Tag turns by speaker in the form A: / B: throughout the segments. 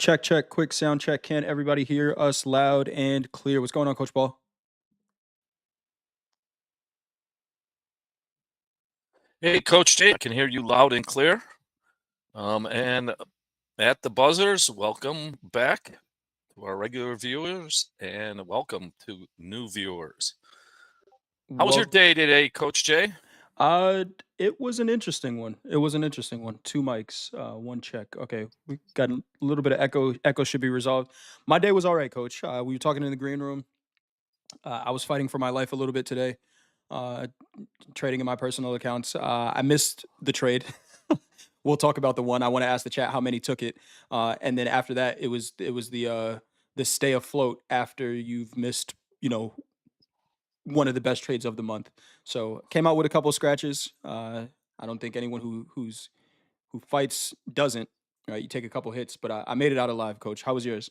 A: Check, check, quick sound check. Can everybody hear us loud and clear? What's going on, Coach Paul?
B: Hey, Coach Jay, I can hear you loud and clear. And at the buzzers, welcome back to our regular viewers and welcome to new viewers. How was your
A: Well,
B: day today, Coach Jay?
A: it was an interesting one. It was an interesting one. Two mics, one check. Okay, we got a little bit of echo. Echo should be resolved. My day was all right, Coach. We were talking in the green room. I was fighting for my life a little bit today, uh, trading in my personal accounts. I missed the trade. We'll talk about the one. I want to ask the chat how many took it, and then after that, it was the stay afloat after you've missed, one of the best trades of the month. So came out with a couple of scratches. I don't think anyone who fights doesn't. Right, you take a couple hits, but I made it out alive, Coach. How was yours?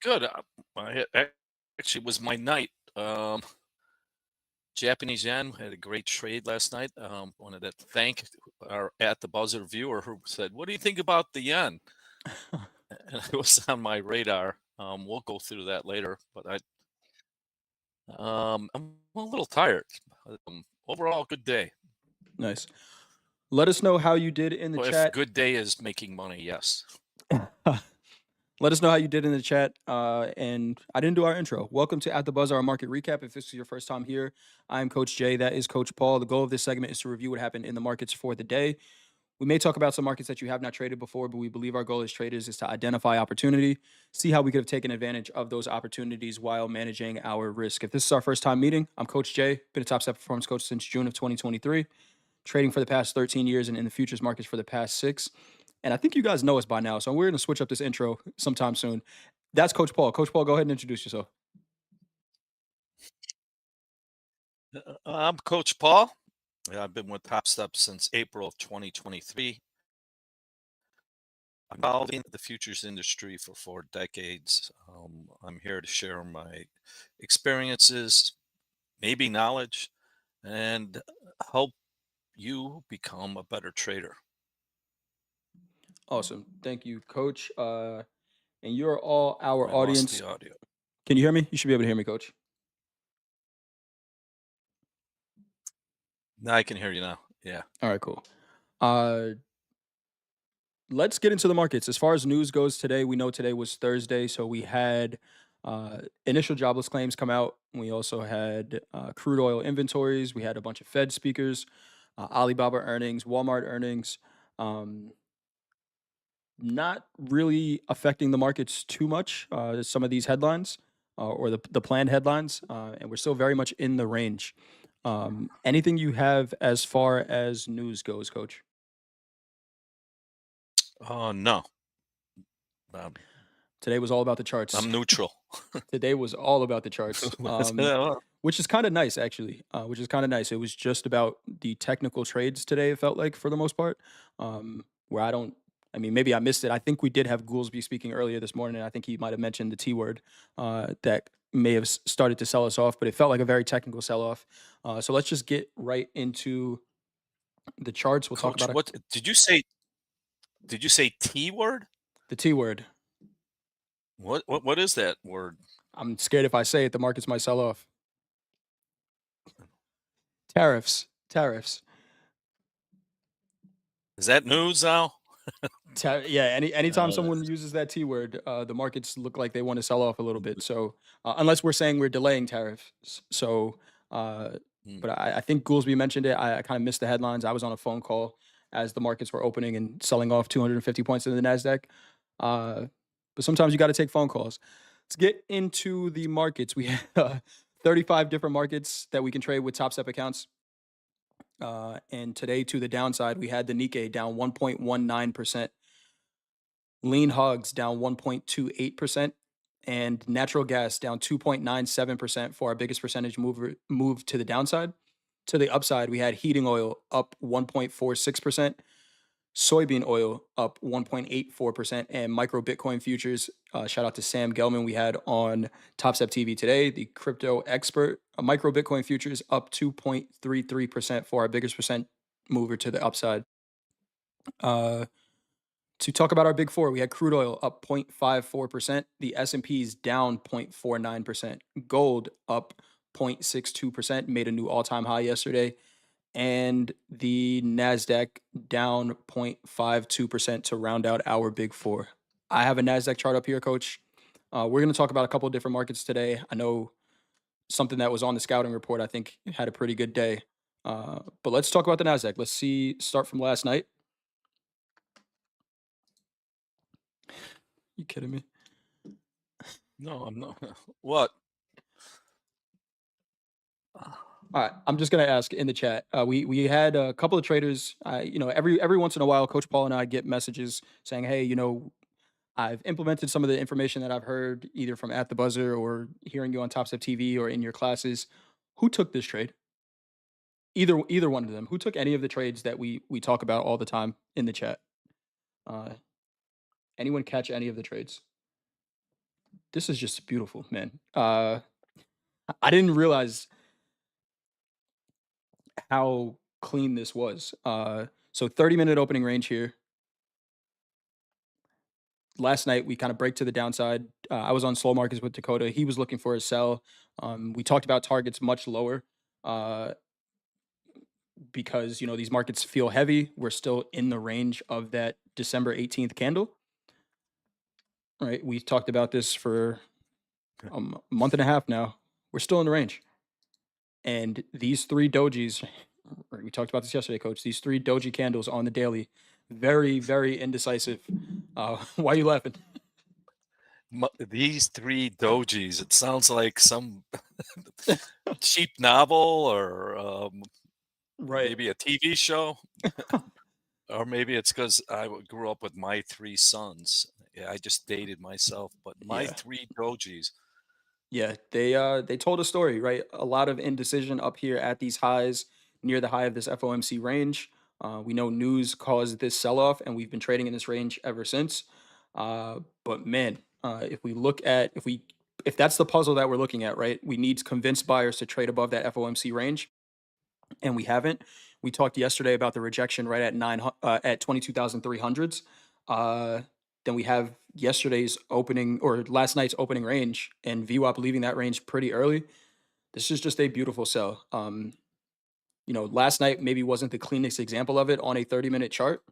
B: Good. Actually, it was my night. Japanese yen had a great trade last night. Wanted to thank our at the buzzer viewer who said, "What do you think about the yen?" And it was on my radar. We'll go through that later, but I'm a little tired. Overall, good day.
A: Nice. Let us know how you did in the
B: Well, if
A: chat.
B: good day is making money, yes.
A: Let us know how you did in the chat. And I didn't do our intro. Welcome to At the Buzz, our market recap. If this is your first time here, I'm Coach Jay. That is Coach Paul. The goal of this segment is to review what happened in the markets for the day. We may talk about some markets that you have not traded before, but we believe our goal as traders is to identify opportunity, see how we could have taken advantage of those opportunities while managing our risk. If this is our first time meeting, I'm Coach Jay, been a Topstep performance coach since June of 2023, trading for the past 13 years and in the futures markets for the past 6. And I think you guys know us by now, so we're going to switch up this intro sometime soon. That's Coach Paul. Coach Paul, go ahead and introduce yourself.
B: I'm Coach Paul. I've been with Topstep since April of 2023. I'm involved in the futures industry for 4 decades. I'm here to share my experiences, maybe knowledge, and help you become a better trader.
A: Awesome. Thank you, Coach. And you're all our
B: I lost
A: audience.
B: the audio.
A: Can you hear me? You should be able to hear me, Coach.
B: Now I can hear you now. Yeah.
A: All right, cool. Uh, let's get into the markets. As far as news goes today, we know today was Thursday, so we had initial jobless claims come out. We also had crude oil inventories. We had a bunch of Fed speakers, Alibaba earnings, Walmart earnings. Not really affecting the markets too much. Some of these headlines or the planned headlines, and we're still very much in the range. Anything you have as far as news goes, Coach?
B: No. Um,
A: Today was all about the charts.
B: I'm neutral.
A: Today was all about the charts,
B: Well,
A: which is kind of nice, actually. Which is kind of nice. It was just about the technical trades today. It felt like for the most part, where I don't. I mean, maybe I missed it. I think we did have Goolsby speaking earlier this morning. And I think he might have mentioned the T word that may have started to sell us off, but it felt like a very technical sell off. So let's just get right into the charts. We'll talk
B: Coach,
A: about
B: what did you say? Did you say T word?
A: the T word.
B: What is that word?
A: I'm scared if I say it, the markets might sell off. Tariffs, tariffs.
B: Is that news now?
A: Yeah, anytime
B: Uh,
A: someone uses that T word, the markets look like they want to sell off a little bit. So unless we're saying we're delaying tariffs, so
B: mm,
A: but I think Goolsby mentioned it. I kind of missed the headlines. I was on a phone call as the markets were opening and selling off 250 points in the NASDAQ. Uh, but sometimes you got to take phone calls. Let's get into the markets. We have 35 different markets that we can trade with Top Step accounts. And today, to the downside, we had the Nikkei down 1.19%, lean hogs down 1.28%, and natural gas down 2.97% for our biggest percentage move to the downside. To the upside, we had heating oil up 1.46%, soybean oil up 1.84%, and micro Bitcoin futures. Shout out to Sam Gelman we had on Topstep TV today, the crypto expert. Micro Bitcoin futures up 2.33% for our biggest percent mover to the upside. Uh, to talk about our big four, we had crude oil up 0.54%. The S&P is down 0.49%. Gold up 0.62%, made a new all-time high yesterday. And the NASDAQ down 0.52% to round out our big four. I have a NASDAQ chart up here, Coach. We're going to talk about a couple of different markets today. I know something that was on the scouting report, I think, had a pretty good day. But let's talk about the NASDAQ. Let's start from last night. You kidding me?
B: No, I'm not. What?
A: All right, I'm just gonna ask in the chat. We had a couple of traders. Every once in a while, Coach Paul and I get messages saying, "Hey, I've implemented some of the information that I've heard either from at the buzzer or hearing you on Topstep TV or in your classes. Who took this trade? Either one of them. Who took any of the trades that we talk about all the time in the chat? Uh, Anyone catch any of the trades? This is just beautiful, man. I didn't realize how clean this was. So 30-minute opening range here. Last night we kind of break to the downside. I was on slow markets with Dakota. He was looking for a sell. We talked about targets much lower because these markets feel heavy. We're still in the range of that December 18th candle. Right? We talked about this for a month and a half now. We're still in the range. And these three dojis, we talked about this yesterday, Coach. These three doji candles on the daily, very, very indecisive. Why are you laughing?
B: These three dojis. It sounds like some cheap novel or
A: Right.
B: maybe a TV show. Or maybe it's because grew up with my three sons. Yeah, I just dated myself, but my
A: Yeah.
B: three dojis.
A: Yeah, they told a story, right? A lot of indecision up here at these highs, near the high of this FOMC range. We know news caused this sell-off, and we've been trading in this range ever since. But man, if that's the puzzle that we're looking at, right? We need convinced buyers to trade above that FOMC range, and we haven't. We talked yesterday about the rejection right at at 22,300s. Uh, then we have yesterday's opening or last night's opening range and VWAP leaving that range pretty early. This is just a beautiful sell. Last night maybe wasn't the cleanest example of it on a 30-minute chart.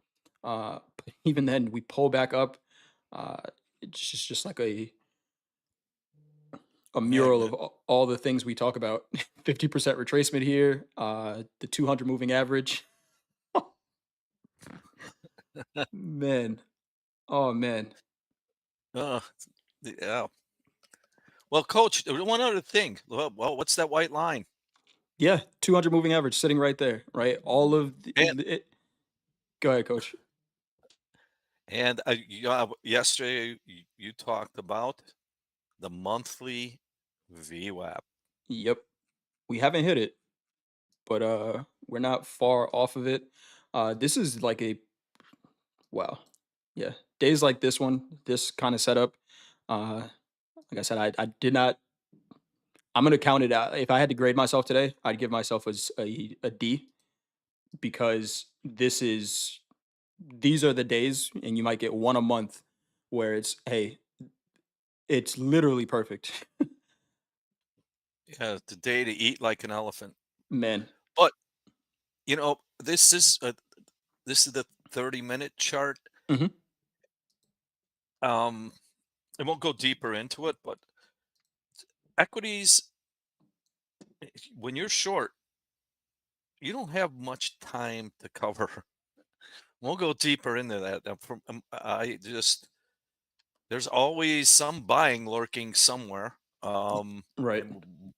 A: But even then, we pull back up. Uh, it's just like a mural of
B: Magnet.
A: all the things we talk about. 50% retracement here. The 200 moving average. Man, oh man,
B: Uh, yeah. Well, Coach, one other thing. Well, what's that white line?
A: yeah, 200 moving average sitting right there, right? All of
B: And
A: go ahead, Coach.
B: yesterday you talked about the monthly VWAP.
A: Yep, we haven't hit it, but we're not far off of it. This is like a wow, yeah. Days like this one, this kind of setup. Like I said, I did not. I'm gonna count it out. If I had to grade myself today, I'd give myself as a D because these are the days, and you might get one a month where it's literally perfect.
B: Yeah, the day to eat like an elephant.
A: Man.
B: But this is the 30-minute chart.
A: Mhm.
B: Um, I won't go deeper into it, but equities, when you're short, you don't have much time to cover. We'll go deeper into that. There's always some buying lurking somewhere.
A: Right.
B: And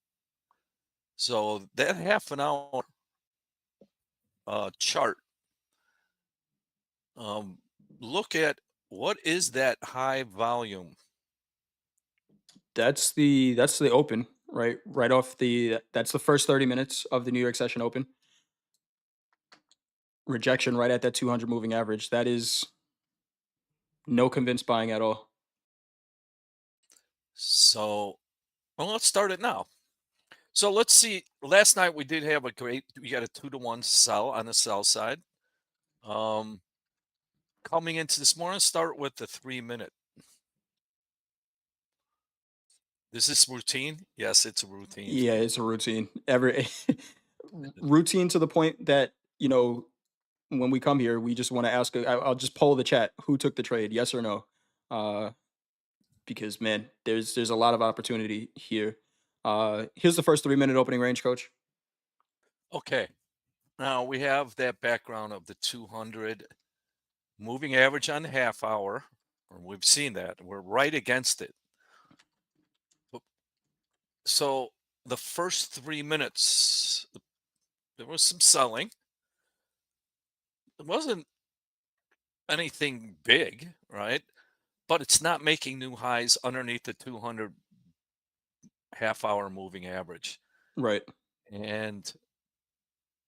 B: so that half an hour chart, um, look at what is that high volume.
A: That's the open, right? Right off that's the first 30 minutes of the New York session open. Rejection right at that 200 moving average. That is no convinced buying at all.
B: So, well, let's start it now. So let's see. Last night we got a 2-to-1 sell on the sell side. Um, coming into this morning, start with the 3-minute. Is this routine? Yes, it's a routine for
A: Yeah,
B: you.
A: it's a routine. Every routine to the point that, when we come here, we just want to ask. I'll just poll the chat: who took the trade? Yes or no? Uh, because man, there's a lot of opportunity here. Here's the first 3 minute opening range, coach.
B: Okay. Now we have that background of the 200 moving average on the half hour. Or we've seen that. We're right against it. So the first 3 minutes, there was some selling. It wasn't anything big, right? But it's not making new highs underneath the 200 half hour moving average.
A: Right.
B: And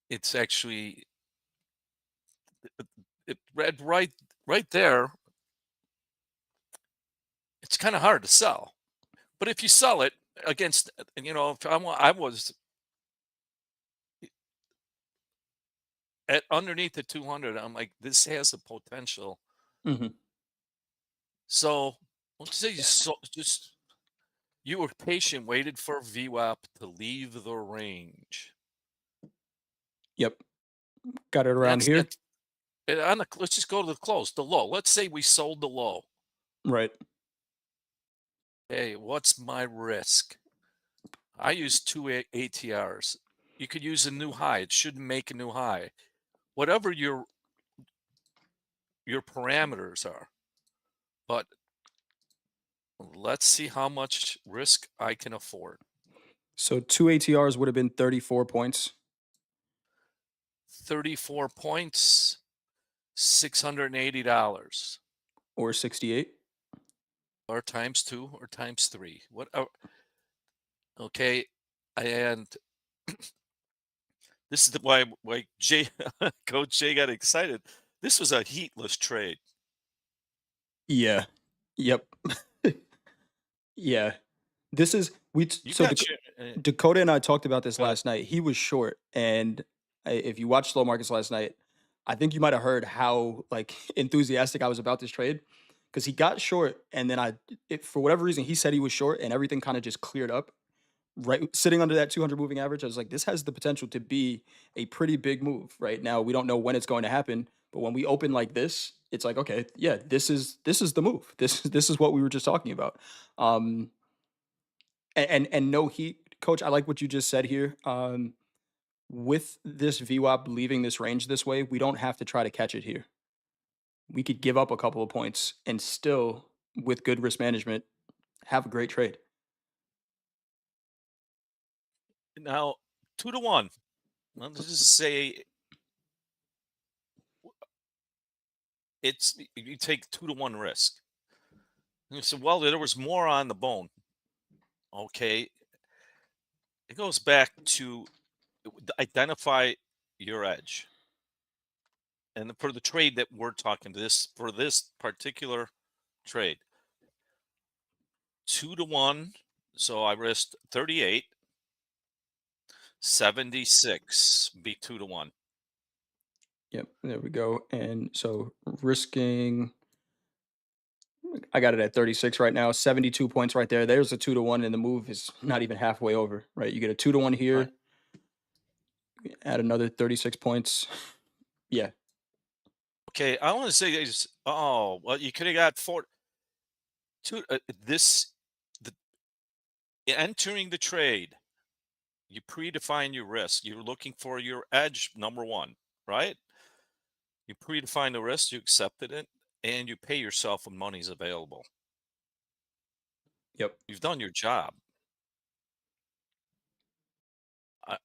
B: it's actually it read right there. It's kind of hard to sell. But if you sell it against, if I was at underneath the 200, I'm like, this has the potential.
A: Hmm.
B: So let's say
A: Yeah.
B: just you were patient, waited for VWAP to leave the range.
A: Yep. Got it around
B: That's
A: here.
B: it. And let's just go to the close, the low. Let's say we sold the low.
A: Right.
B: Hey, what's my risk? I use two ATRs. You could use a new high. It shouldn't make a new high. Whatever your parameters are. But let's see how much risk I can afford.
A: So two ATRs would have been 34 points
B: 34 points, $680.
A: or 68.
B: Or times two or times three. What okay. And this is why Jay Coach Jay got excited. This was a heatless trade.
A: Yeah. Yep. Yeah. This is
B: You
A: so
B: got your
A: Dakota and I talked about this
B: go ahead.
A: last night. He was short, and if you watched slow markets last night, I think you might have heard how like enthusiastic I was about this trade because he got short, and then for whatever reason, he said he was short, and everything kind of just cleared up. Right, sitting under that 200 moving average, I was like, this has the potential to be a pretty big move. Right now, we don't know when it's going to happen, but when we open like this, it's like, okay, yeah, this is the move. This is what we were just talking about. Um, and no heat, coach. I like what you just said here. With this VWAP leaving this range this way, we don't have to try to catch it here. We could give up a couple of points and still, with good risk management, have a great trade.
B: Now 2 to 1. Let's just say you take 2 to 1 risk. And you say, well, there was more on the bone. Okay. It goes back to identify your edge. And for the trade that we're talking for this particular trade, 2 to 1. So I risked 38, 76, be 2 to 1.
A: Yep, there we go. And so risking, I got it at 36 right now, 72 points right there. There's a 2 to 1, and the move is not even halfway over, right? You get a 2 to 1
B: Right.
A: here, add another 36 points. Yeah,
B: Okay. I want to say this. Oh, well, you could have got this, the, entering the trade, you predefine your risk. You're looking for your edge, number one, right? You predefine the risk, you accepted it, and you pay yourself when money's available.
A: yep.
B: You've done your job.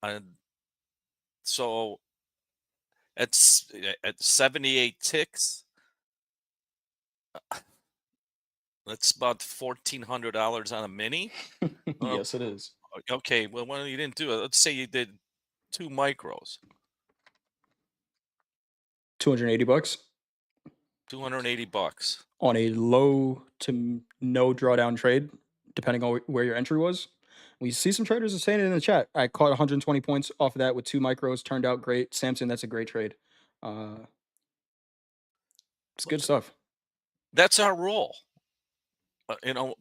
B: I, so at 78 ticks, that's about $1,400 on a mini. Well,
A: Yes, it is.
B: okay, well, when you didn't do it, let's say you did 2 micros,
A: 280 bucks
B: $280.
A: on a low to no drawdown trade, depending on where your entry was. We see some traders are saying it in the chat. I caught 120 points off of that with 2 micros. Turned out great. Samson, that's a great trade. Uh, It's good stuff.
B: That's our role. You know,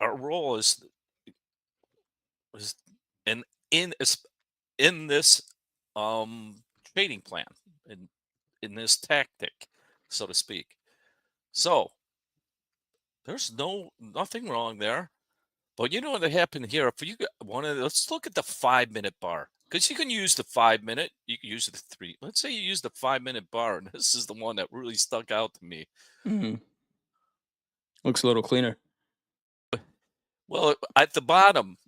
B: our role is in in is- in this trading plan in this tactic, so to speak. So there's nothing wrong there. But you know what happened here? If you want to, let's look at the 5 minute bar because you can use the 5 minute. You can use the three. Let's say you use the 5 minute bar, and this is the one that really stuck out to me.
A: Mhm. Looks a little cleaner.
B: Well, at the bottom,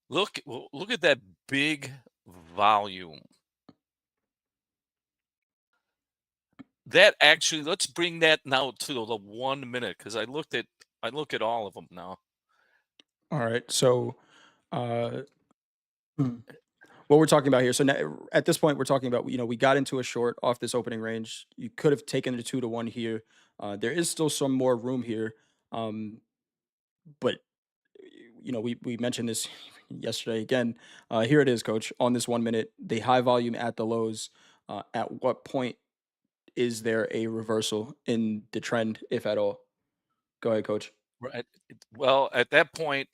B: look at that big volume. That actually, let's bring that now to the 1 minute because I look at all of them now.
A: All right. So, uh, hmm, what we're talking about here. So now, at this point, we're talking about we got into a short off this opening range. You could have taken the 2-to-1 here. There is still some more room here, but we mentioned this yesterday again. Here it is, Coach. On this 1 minute, the high volume at the lows. At what point is there a reversal in the trend, if at all? Go ahead, Coach.
B: Right. Well, at that point,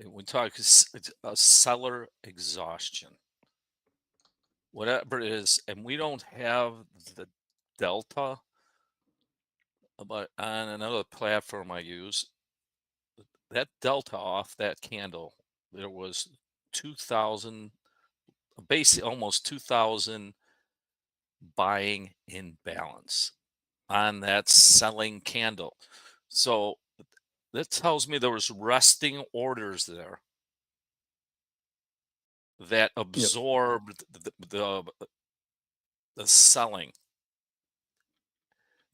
B: we talk it's a seller exhaustion, whatever it is, and we don't have the delta. But on another platform I use, that delta off that candle, there was 2,000, basically almost 2,000 buying imbalance on that selling candle. So that tells me there was resting orders there that
A: Yep.
B: absorbed the selling.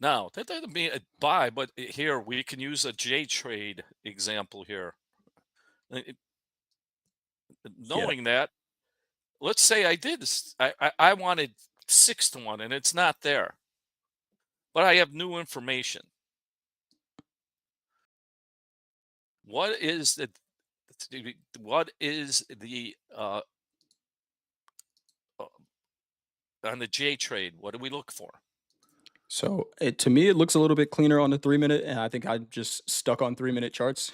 B: Now, that doesn't mean a buy, but here we can use a J trade example here.
A: Yeah.
B: Knowing that, let's say I did, I wanted 6 to 1 and it's not there, but I have new information. What is the what is the uh, on the J trade? What do we look for?
A: So to me, it looks a little bit cleaner on the 3 minute, and I think I'm just stuck on 3 minute charts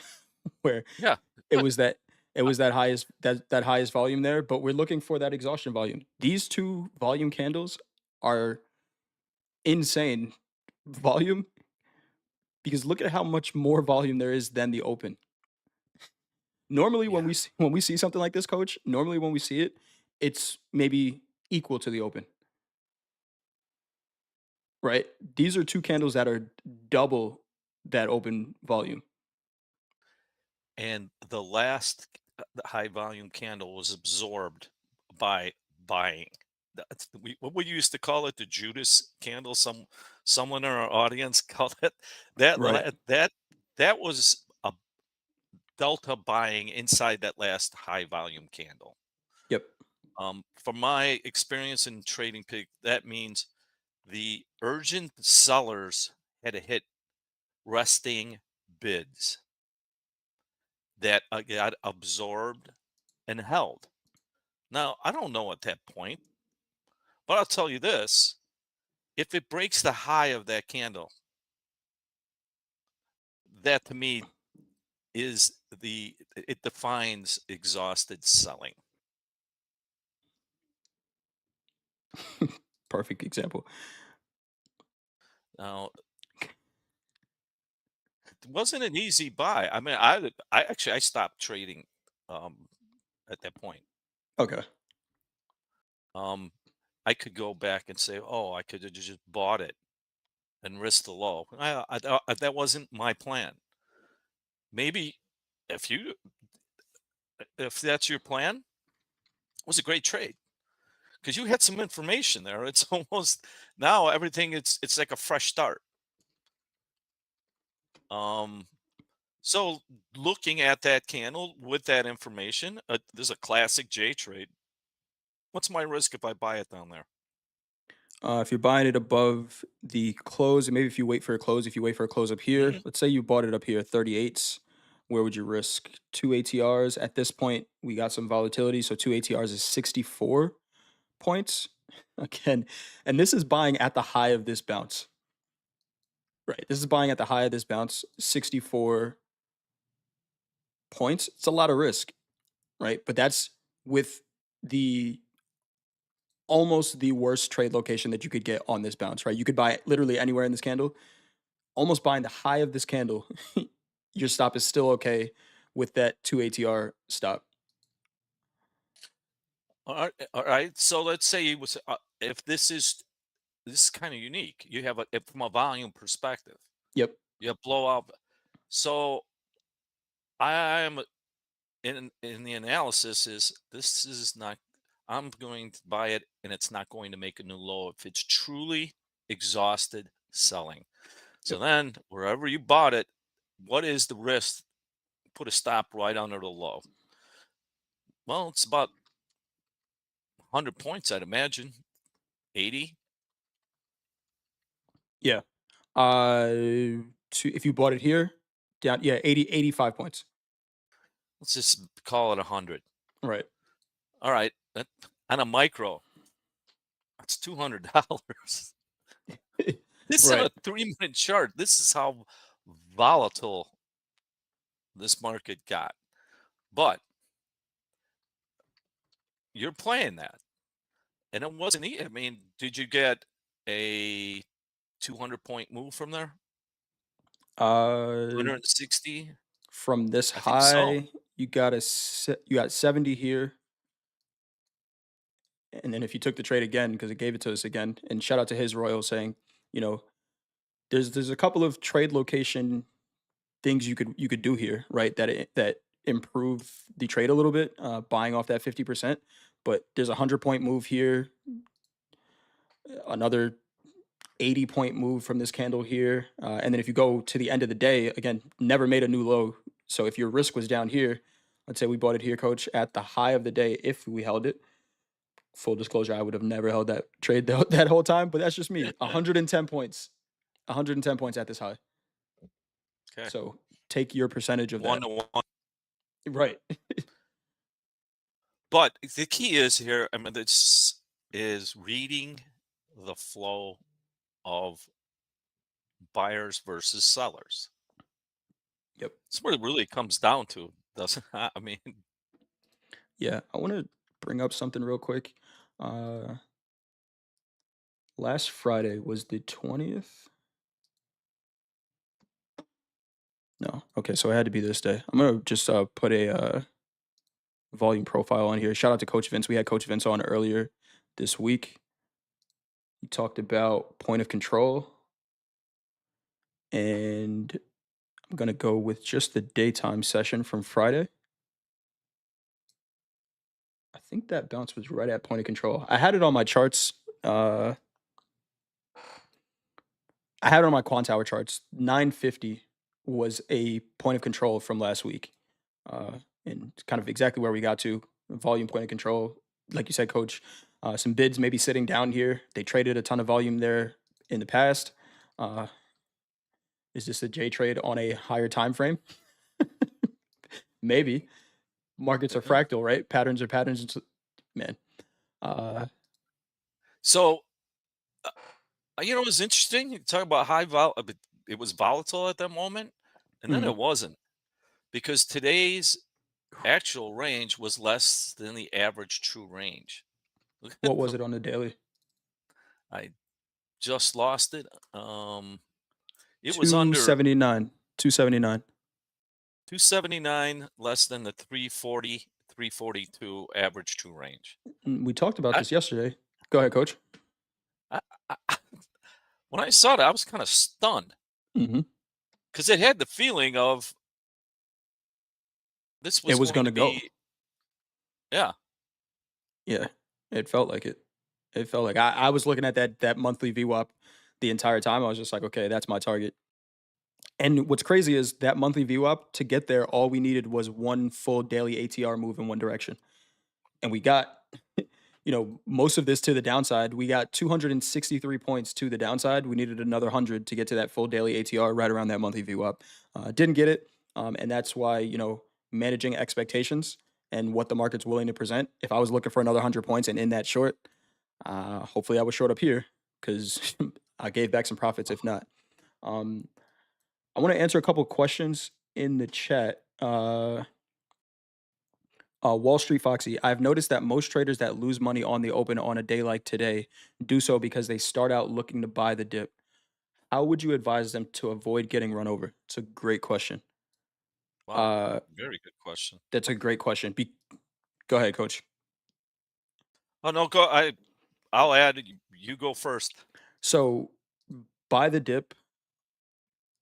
A: where
B: Yeah,
A: it
B: good.
A: was that it
B: Uh,
A: was that highest volume there. But we're looking for that exhaustion volume. These two volume candles are insane volume because look at how much more volume there is than the open. Normally,
B: Yeah,
A: when we see something like this, Coach, normally when we see it, it's maybe equal to the open, right? These are two candles that are double that open volume.
B: and the last the high volume candle was absorbed by buying. What we used to call it, the Judas candle. Someone in our audience called it that.
A: Right.
B: That was a delta buying inside that last high volume candle.
A: Yep.
B: From my experience in trading pig, that means the urgent sellers had to hit resting bids that got absorbed and held. Now, I don't know at that point, but I'll tell you this: if it breaks the high of that candle, that to me is it defines exhausted selling.
A: Perfect example.
B: Now, it wasn't an easy buy. I mean, I actually I stopped trading um, at that point.
A: Okay.
B: Um, I could go back and say, "Oh, I could have just bought it and risked the low." That wasn't my plan. Maybe if you if that's your plan, it was a great trade because you had some information there. It's almost now everything. It's like a fresh start. Um, so looking at that candle with that information, there's a classic J trade. What's my risk if I buy it down there?
A: If you're buying it above the close, and maybe if you wait for a close, if you wait for a close up here,
B: Mhm.
A: let's say you bought it up here at 38s, where would you risk? Two ATRs. At this point, we got some volatility. So two ATRs is 64 points. again, and this is buying at the high of this bounce. Right. This is buying at the high of this bounce, 64 points. It's a lot of risk, right? But that's with the almost the worst trade location that you could get on this bounce, right? You could buy it literally anywhere in this candle. Almost buying the high of this candle, your stop is still okay with that 2 ATR stop.
B: All right. So let's say you was if this is kind of unique. You have from a volume perspective,
A: Yep.
B: you have blowout. So I am in the analysis is this is not. I'm going to buy it, and it's not going to make a new low if it's truly exhausted selling. So
A: Yep.
B: then, wherever you bought it, what is the risk? Put a stop right under the low. Well, it's about 100 points, I'd imagine. 80.
A: Yeah. If you bought it here, down, yeah, 85 points.
B: Let's just call it 100.
A: Right.
B: All right. On a micro, that's $200. This is on
A: Right.
B: a 3-minute chart. This is how volatile this market got. But you're playing that. And it wasn't I mean, did you get a 200-point move from there?
A: Uh,
B: 160?
A: from this
B: I think so.
A: high, you got 70 here, and then if you took the trade again because it gave it to us again, and shout out to his Royal saying, you know, there's a couple of trade location things you could do here, right? That improve the trade a little bit, buying off that 50%. But there's a 100-point move here, another 80-point move from this candle here, and then if you go to the end of the day, again, never made a new low. So if your risk was down here, let's say we bought it here, coach, at the high of the day, if we held it. Full disclosure, I would have never held that trade that whole time, but that's just me. 110 points, 110 points at this high.
B: Okay.
A: So take your percentage of
B: One
A: that.
B: to one.
A: Right.
B: But the key is here, I mean, this is reading the flow of buyers versus sellers.
A: Yep.
B: That's what it really comes down to, doesn't it? I mean,
A: Yeah. I want to bring up something real quick. Last Friday was the 20th. No. Okay. So it had to be this day. I'm going to just put a volume profile on here. Shout out to Coach Vince. We had Coach Vince on earlier this week. He talked about point of control. And I'm going to go with just the daytime session from Friday. I think that bounce was right at point of control. I had it on my charts. I had it on my quant hour charts. 950 was a point of control from last week. And it's kind of exactly where we got to. Volume point of control. Like you said, coach, some bids maybe sitting down here. They traded a ton of volume there in the past. Uh, is this a J trade on a higher time frame? Maybe. Markets are fractal, right? Patterns are patterns. Man. Uh,
B: so it was interesting. You talk about but it was volatile at that moment, and then
A: mhm.
B: it wasn't because today's actual range was less than the average true range. Look
A: What
B: at
A: was it on the daily?
B: I just lost it. It was under
A: 279. 279.
B: 279, less than the 340, 342 average true range.
A: We talked about
B: I,
A: this yesterday. Go ahead, coach.
B: I when I saw that, I was kind of stunned
A: Mhm.
B: because it had the feeling of this
A: It
B: was
A: was
B: going to
A: gonna go.
B: be, yeah.
A: Yeah, it felt like it. It felt like I was looking at that monthly VWAP the entire time. I was just like, okay, that's my target. And what's crazy is that monthly VWAP to get there, all we needed was one full daily ATR move in one direction, and we got, most of this to the downside. We got 263 points to the downside. We needed another 100 to get to that full daily ATR right around that monthly VWAP. Didn't get it, and that's why managing expectations and what the market's willing to present. If I was looking for another 100 points and in that short, Hopefully, I was short up here because I gave back some profits. If not, um, I want to answer a couple questions in the chat. Wall Street Foxy, I've noticed that most traders that lose money on the open on a day like today do so because they start out looking to buy the dip. How would you advise them to avoid getting run over? It's a great question.
B: Wow,
A: Uh,
B: very good question.
A: that's a great question. Go ahead, coach.
B: Oh no, go. I'll add. You go first.
A: So, buy the dip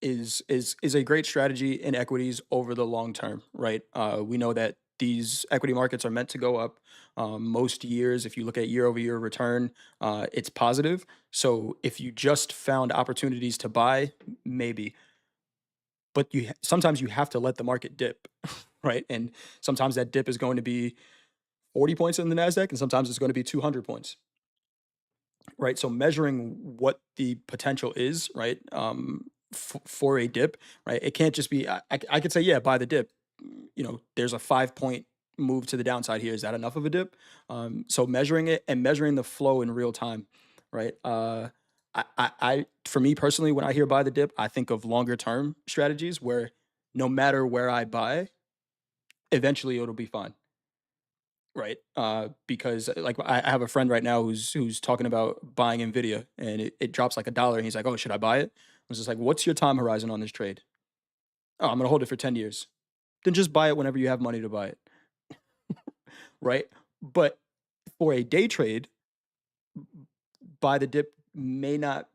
A: is a great strategy in equities over the long term, right? We know that these equity markets are meant to go up. Most years, if you look at year over year return, it's positive. So if you just found opportunities to buy, maybe, but sometimes you have to let the market dip, right? And sometimes that dip is going to be 40 points in the Nasdaq, and sometimes it's going to be 200 points, right? So measuring what the potential is, right, for a dip, right? It can't just be. I could say, yeah, buy the dip. There's a 5 point move to the downside here. Is that enough of a dip? So measuring it and measuring the flow in real time, right? For me personally, when I hear buy the dip, I think of longer term strategies where no matter where I buy, eventually it'll be fine. Right. Because like I have a friend right now who's talking about buying Nvidia and it drops like $1 and he's like, oh, should I buy it? I was just like, what's your time horizon on this trade? Oh, I'm gonna hold it for 10 years. Then just buy it whenever you have money to buy it. Right. But for a day trade, buy the dip may not,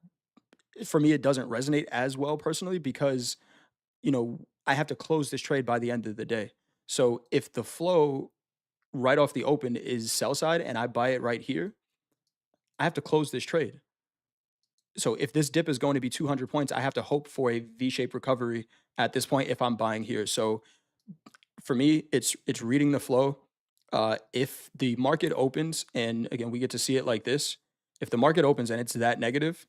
A: for me, it doesn't resonate as well personally because, I have to close this trade by the end of the day. So if the flow right off the open is sell side and I buy it right here, I have to close this trade. So if this dip is going to be 200 points, I have to hope for a V-shaped recovery at this point if I'm buying here. So for me, it's reading the flow. If the market opens, and again we get to see it like this, if the market opens and it's that negative,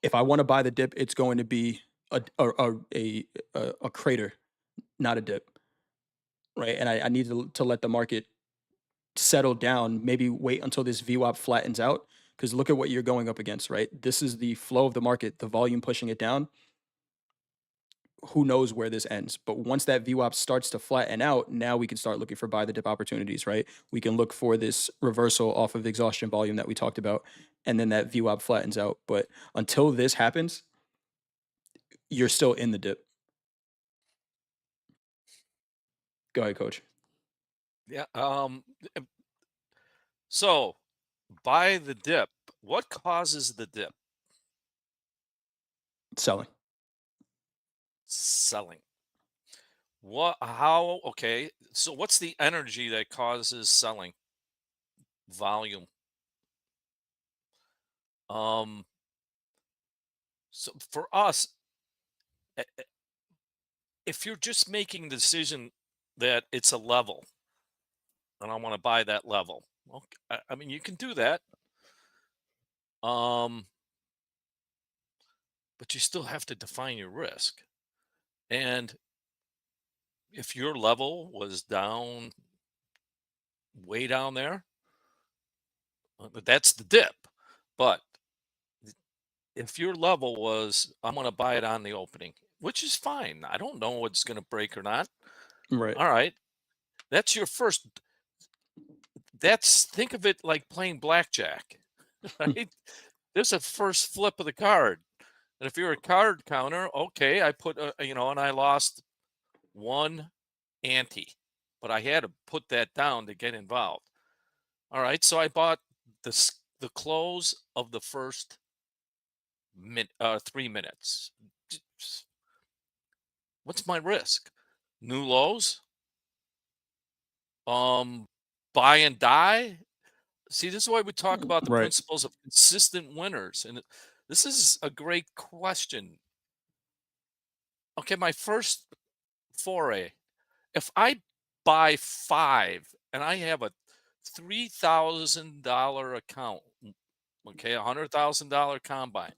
A: if I want to buy the dip, it's going to be a crater, not a dip, right? And I need to let the market settle down. Maybe wait until this VWAP flattens out. Because look at what you're going up against, right? This is the flow of the market, the volume pushing it down. Who knows where this ends? But once that VWAP starts to flatten out, now we can start looking for buy the dip opportunities, right? We can look for this reversal off of exhaustion volume that we talked about, and then that VWAP flattens out. But until this happens, you're still in the dip. Go ahead, coach.
B: Yeah. So buy the dip. What causes the dip?
A: Selling.
B: Selling. What? How? Okay. So what's the energy that causes selling? Volume. Um. So for us, if you're just making the decision that it's a level and I want to buy that level, well, I mean, you can do that. Um, but you still have to define your risk. And if your level was down, way down there, that's the dip. But if your level was, I'm going to buy it on the opening, which is fine. I don't know what's going to break or not.
A: Right.
B: All right. That's your first. Think of it like playing blackjack, right? There's a first flip of the card. And if you're a card counter, okay, I put, and I lost one ante, but I had to put that down to get involved. All right. So I bought the close of the first 3 minutes. What's my risk? New lows? Buy and die? See, this is why we talk about the
A: Right.
B: principles of consistent winners. And this is a great question. Okay, my first foray. If I buy five and I have a $3,000 account, okay, $100,000 combine,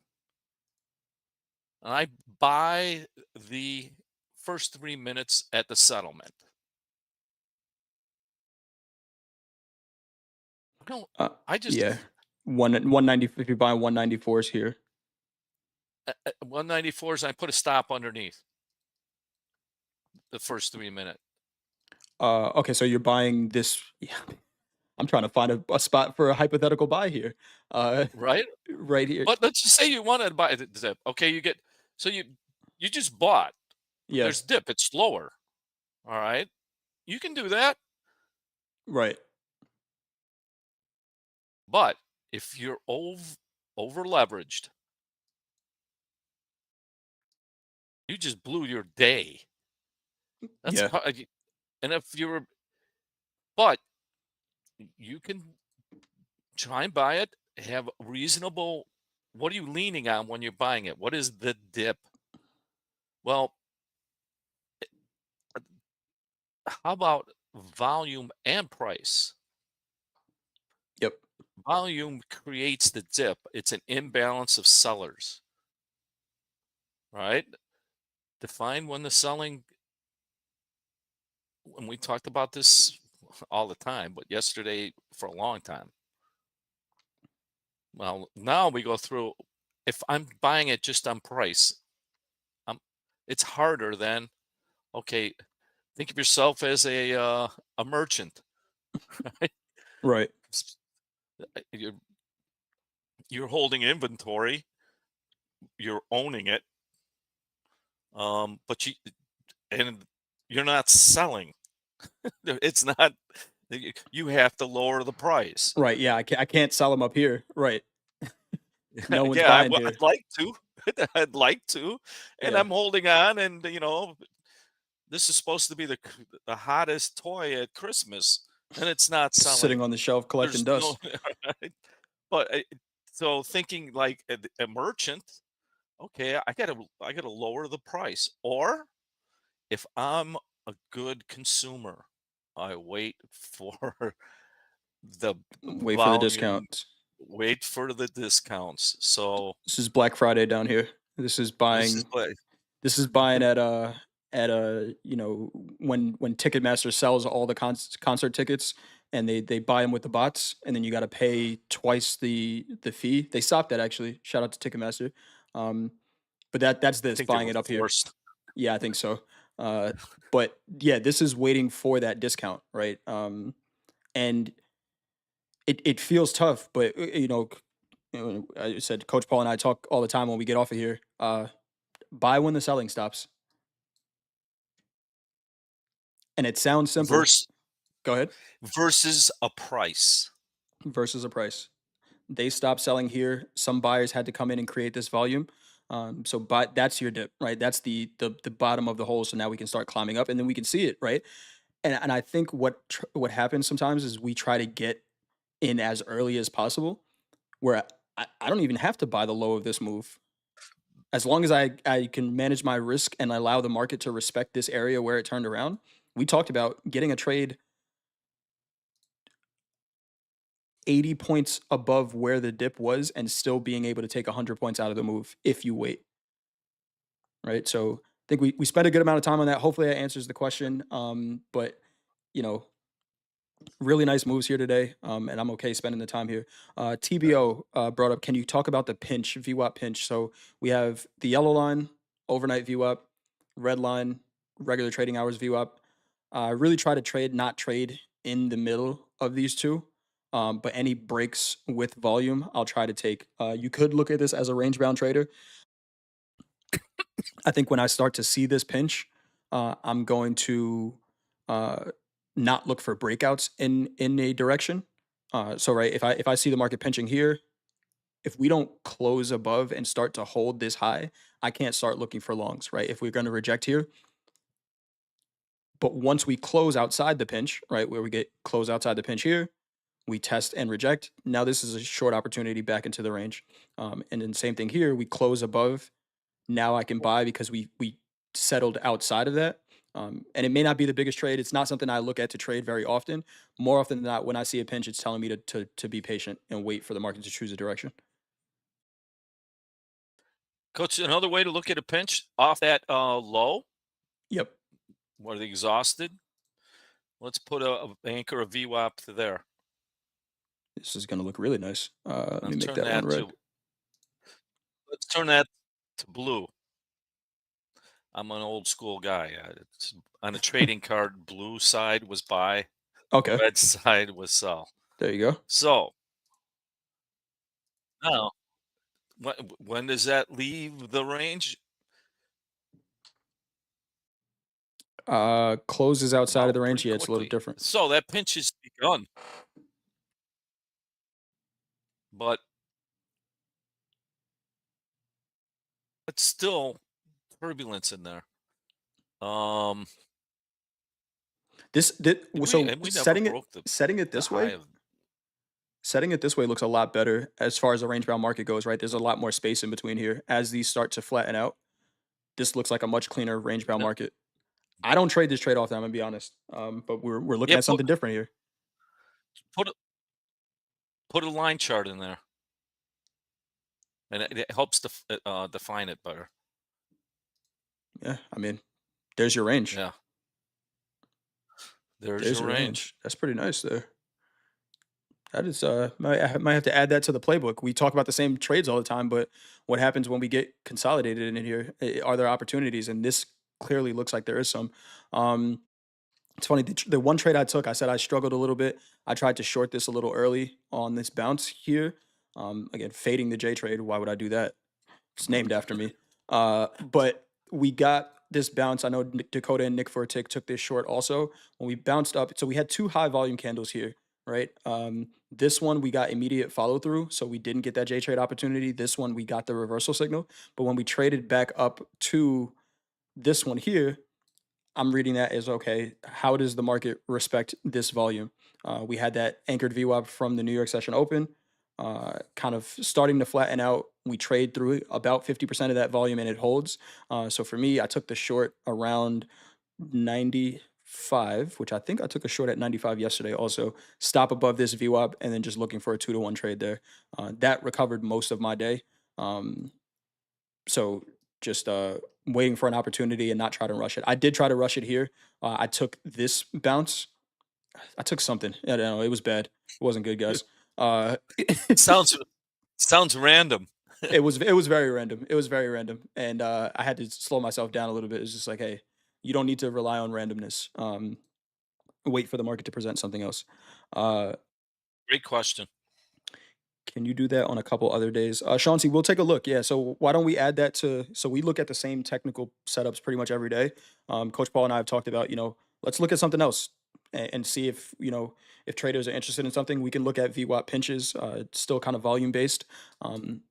B: and I buy the first 3 minutes at the settlement. No,
A: Uh,
B: I just
A: yeah, 190. If you're buying 194s here.
B: 194s. I put a stop underneath the first 3 minute.
A: Okay, so you're buying this. Yeah, I'm trying to find a spot for a hypothetical buy here. Uh,
B: Right?
A: right here.
B: But let's just say you wanted to buy the dip. Okay, so you just bought.
A: Yeah,
B: There's dip. It's lower. All right, you can do that.
A: right.
B: But if you're over leveraged, you just blew your day. That's
A: Yeah,
B: hard. And if you're, but you can try and buy it. Have reasonable. What are you leaning on when you're buying it? What is the dip? Well, how about volume and price?
A: yep.
B: Volume creates the dip. It's an imbalance of sellers, right? Define when the selling, when we talked about this all the time, but yesterday for a long time. Well, now we go through, if I'm buying it just on price, um, it's harder than, okay, think of yourself as a merchant, right?
A: Right.
B: You're, you're holding inventory, you're owning it, but and you're not selling. It's not. You have to lower the price.
A: Right. Yeah, I can't sell them up here. Right. No one's
B: Yeah,
A: buying here.
B: I'd like to. I'd like to, and
A: Yeah.
B: I'm holding on. And this is supposed to be the hottest toy at Christmas, and it's not
A: Sitting
B: selling.
A: on the shelf collecting
B: There's no.
A: dust.
B: Right? But so thinking like a merchant, okay, I gotta lower the price. Or if I'm a good consumer, I wait for the
A: Wait for the
B: volume,
A: discounts.
B: wait for the discounts. So
A: This is Black Friday down here. This is
B: this is
A: buying.
B: like
A: This is buying at a when Ticketmaster sells all the concert tickets and they buy them with the bots and then you got to pay twice the fee. They stopped that actually. Shout out to Ticketmaster. Um, but that's
B: I
A: this
B: think they
A: buying
B: were
A: it up here.
B: forced.
A: Yeah, I think so. But yeah, this is waiting for that discount, right? And it feels tough, but I said Coach Paul and I talk all the time when we get off of here. Buy when the selling stops, and it sounds simple.
B: Versus
A: Go ahead.
B: versus a price.
A: Versus a price. They stopped selling here. Some buyers had to come in and create this volume. So, but that's your dip, right? That's the bottom of the hole. So now we can start climbing up, and then we can see it, right? And I think what happens sometimes is we try to get in as early as possible, where I don't even have to buy the low of this move. As long as I can manage my risk and allow the market to respect this area where it turned around. We talked about getting a trade 80 points above where the dip was and still being able to take 100 points out of the move if you wait, right? So I think we spent a good amount of time on that. Hopefully that answers the question. But you know, really nice moves here today, and I'm okay spending the time here. TBO brought up, can you talk about the pinch, VWAP pinch? So we have the yellow line, overnight VWAP, red line, regular trading hours VWAP. Really try to not trade in the middle of these two. But any breaks with volume, I'll try to take. You could look at this as a range bound trader. I think when I start to see this pinch, I'm going to uh, not look for breakouts in a direction. So right, if I see the market pinching here, if we don't close above and start to hold this high, I can't start looking for longs. Right, if we're going to reject here, but once we close outside the pinch, right, where we get close outside the pinch here, we test and reject. Now this is a short opportunity back into the range, and then same thing here. We close above. Now I can buy because we settled outside of that. And it may not be the biggest trade. It's not something I look at to trade very often. More often than not, when I see a pinch, it's telling me to be patient and wait for the market to choose a direction.
B: Coach, another way to look at a pinch off that low,
A: Yep.
B: where they exhausted. Let's put a anchor, a VWAP to there.
A: This is gonna look really nice. Let me
B: Let's
A: make
B: turn
A: that one
B: that
A: red.
B: to let's turn that to blue. I'm an old school guy. It's, on a trading card, blue side was buy,
A: Okay,
B: red side was sell.
A: there you go.
B: So now, when does that leave the range?
A: Closes outside of
B: Well,
A: the range.
B: pretty
A: Yeah, it's a little
B: quickly.
A: different.
B: So that pinch is begun, but it's still turbulence in there. Um,
A: So
B: and we never broke
A: setting it
B: the
A: this
B: high
A: way,
B: of
A: looks a lot better as far as the range bound market goes, right? There's a lot more space in between here. As these start to flatten out, this looks like a much cleaner range bound
B: yeah.
A: market. I don't trade this trade often, I'm gonna be honest. But we're looking
B: Yeah,
A: at something different here.
B: put a put a line chart in there, and it helps define it better.
A: Yeah, I mean, there's your range.
B: Yeah, there's
A: There's
B: your
A: your
B: range.
A: range. That's pretty nice there. That is might have to add that to the playbook. We talk about the same trades all the time, but what happens when we get consolidated in here? Are there opportunities? And this clearly looks like there is some. Um, it's funny. The one trade I took, I said I struggled a little bit. I tried to short this a little early on this bounce here. Again, fading the J trade. Why would I do that? It's named after me. But we got this bounce. I know Dakota and Nick for a tick took this short also. When we bounced up, so we had two high volume candles here, right? This one we got immediate follow through, so we didn't get that J trade opportunity. This one we got the reversal signal. But when we traded back up to this one here, I'm reading that as okay. How does the market respect this volume? We had that anchored VWAP from the New York session open, kind of starting to flatten out. We trade through about 50% of that volume and it holds. So for me, I took the short around 95, which I think I took a short at 95 yesterday also. Stop above this VWAP and then just looking for a 2-to-1 trade there. That recovered most of my day. Um, so just waiting for an opportunity and not try to rush it. I did try to rush it here. I took this bounce. I took something. I don't know. It was bad. It wasn't good, guys.
B: Sounds sounds random.
A: It was very random. It was very random, and I had to slow myself down a little bit. It's just like, hey, you don't need to rely on randomness. Wait for the market to present something else. Uh,
B: Great question.
A: Can you do that on a couple other days? Chauncey, we'll take a look. Yeah. So why don't we add that to? So we look at the same technical setups pretty much every day. Coach Paul and I have talked about, let's look at something else and see if if traders are interested in something. We can look at VWAP pinches. It's still kind of volume based, and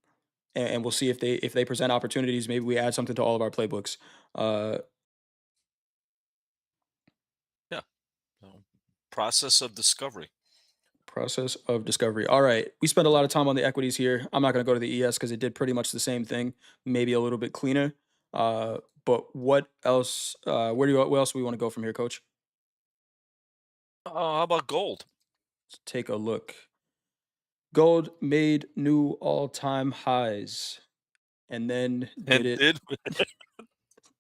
A: we'll see if they present opportunities. Maybe we add something to all of our playbooks. Uh,
B: Yeah. Process of discovery.
A: Process of discovery. All right. We spent a lot of time on the equities here. I'm not going to go to the ES because it did pretty much the same thing, maybe a little bit cleaner. But what else? Where else we want to go from here, Coach?
B: How about gold?
A: Let's take a look. Gold made new all-time highs and then did
B: And
A: it
B: did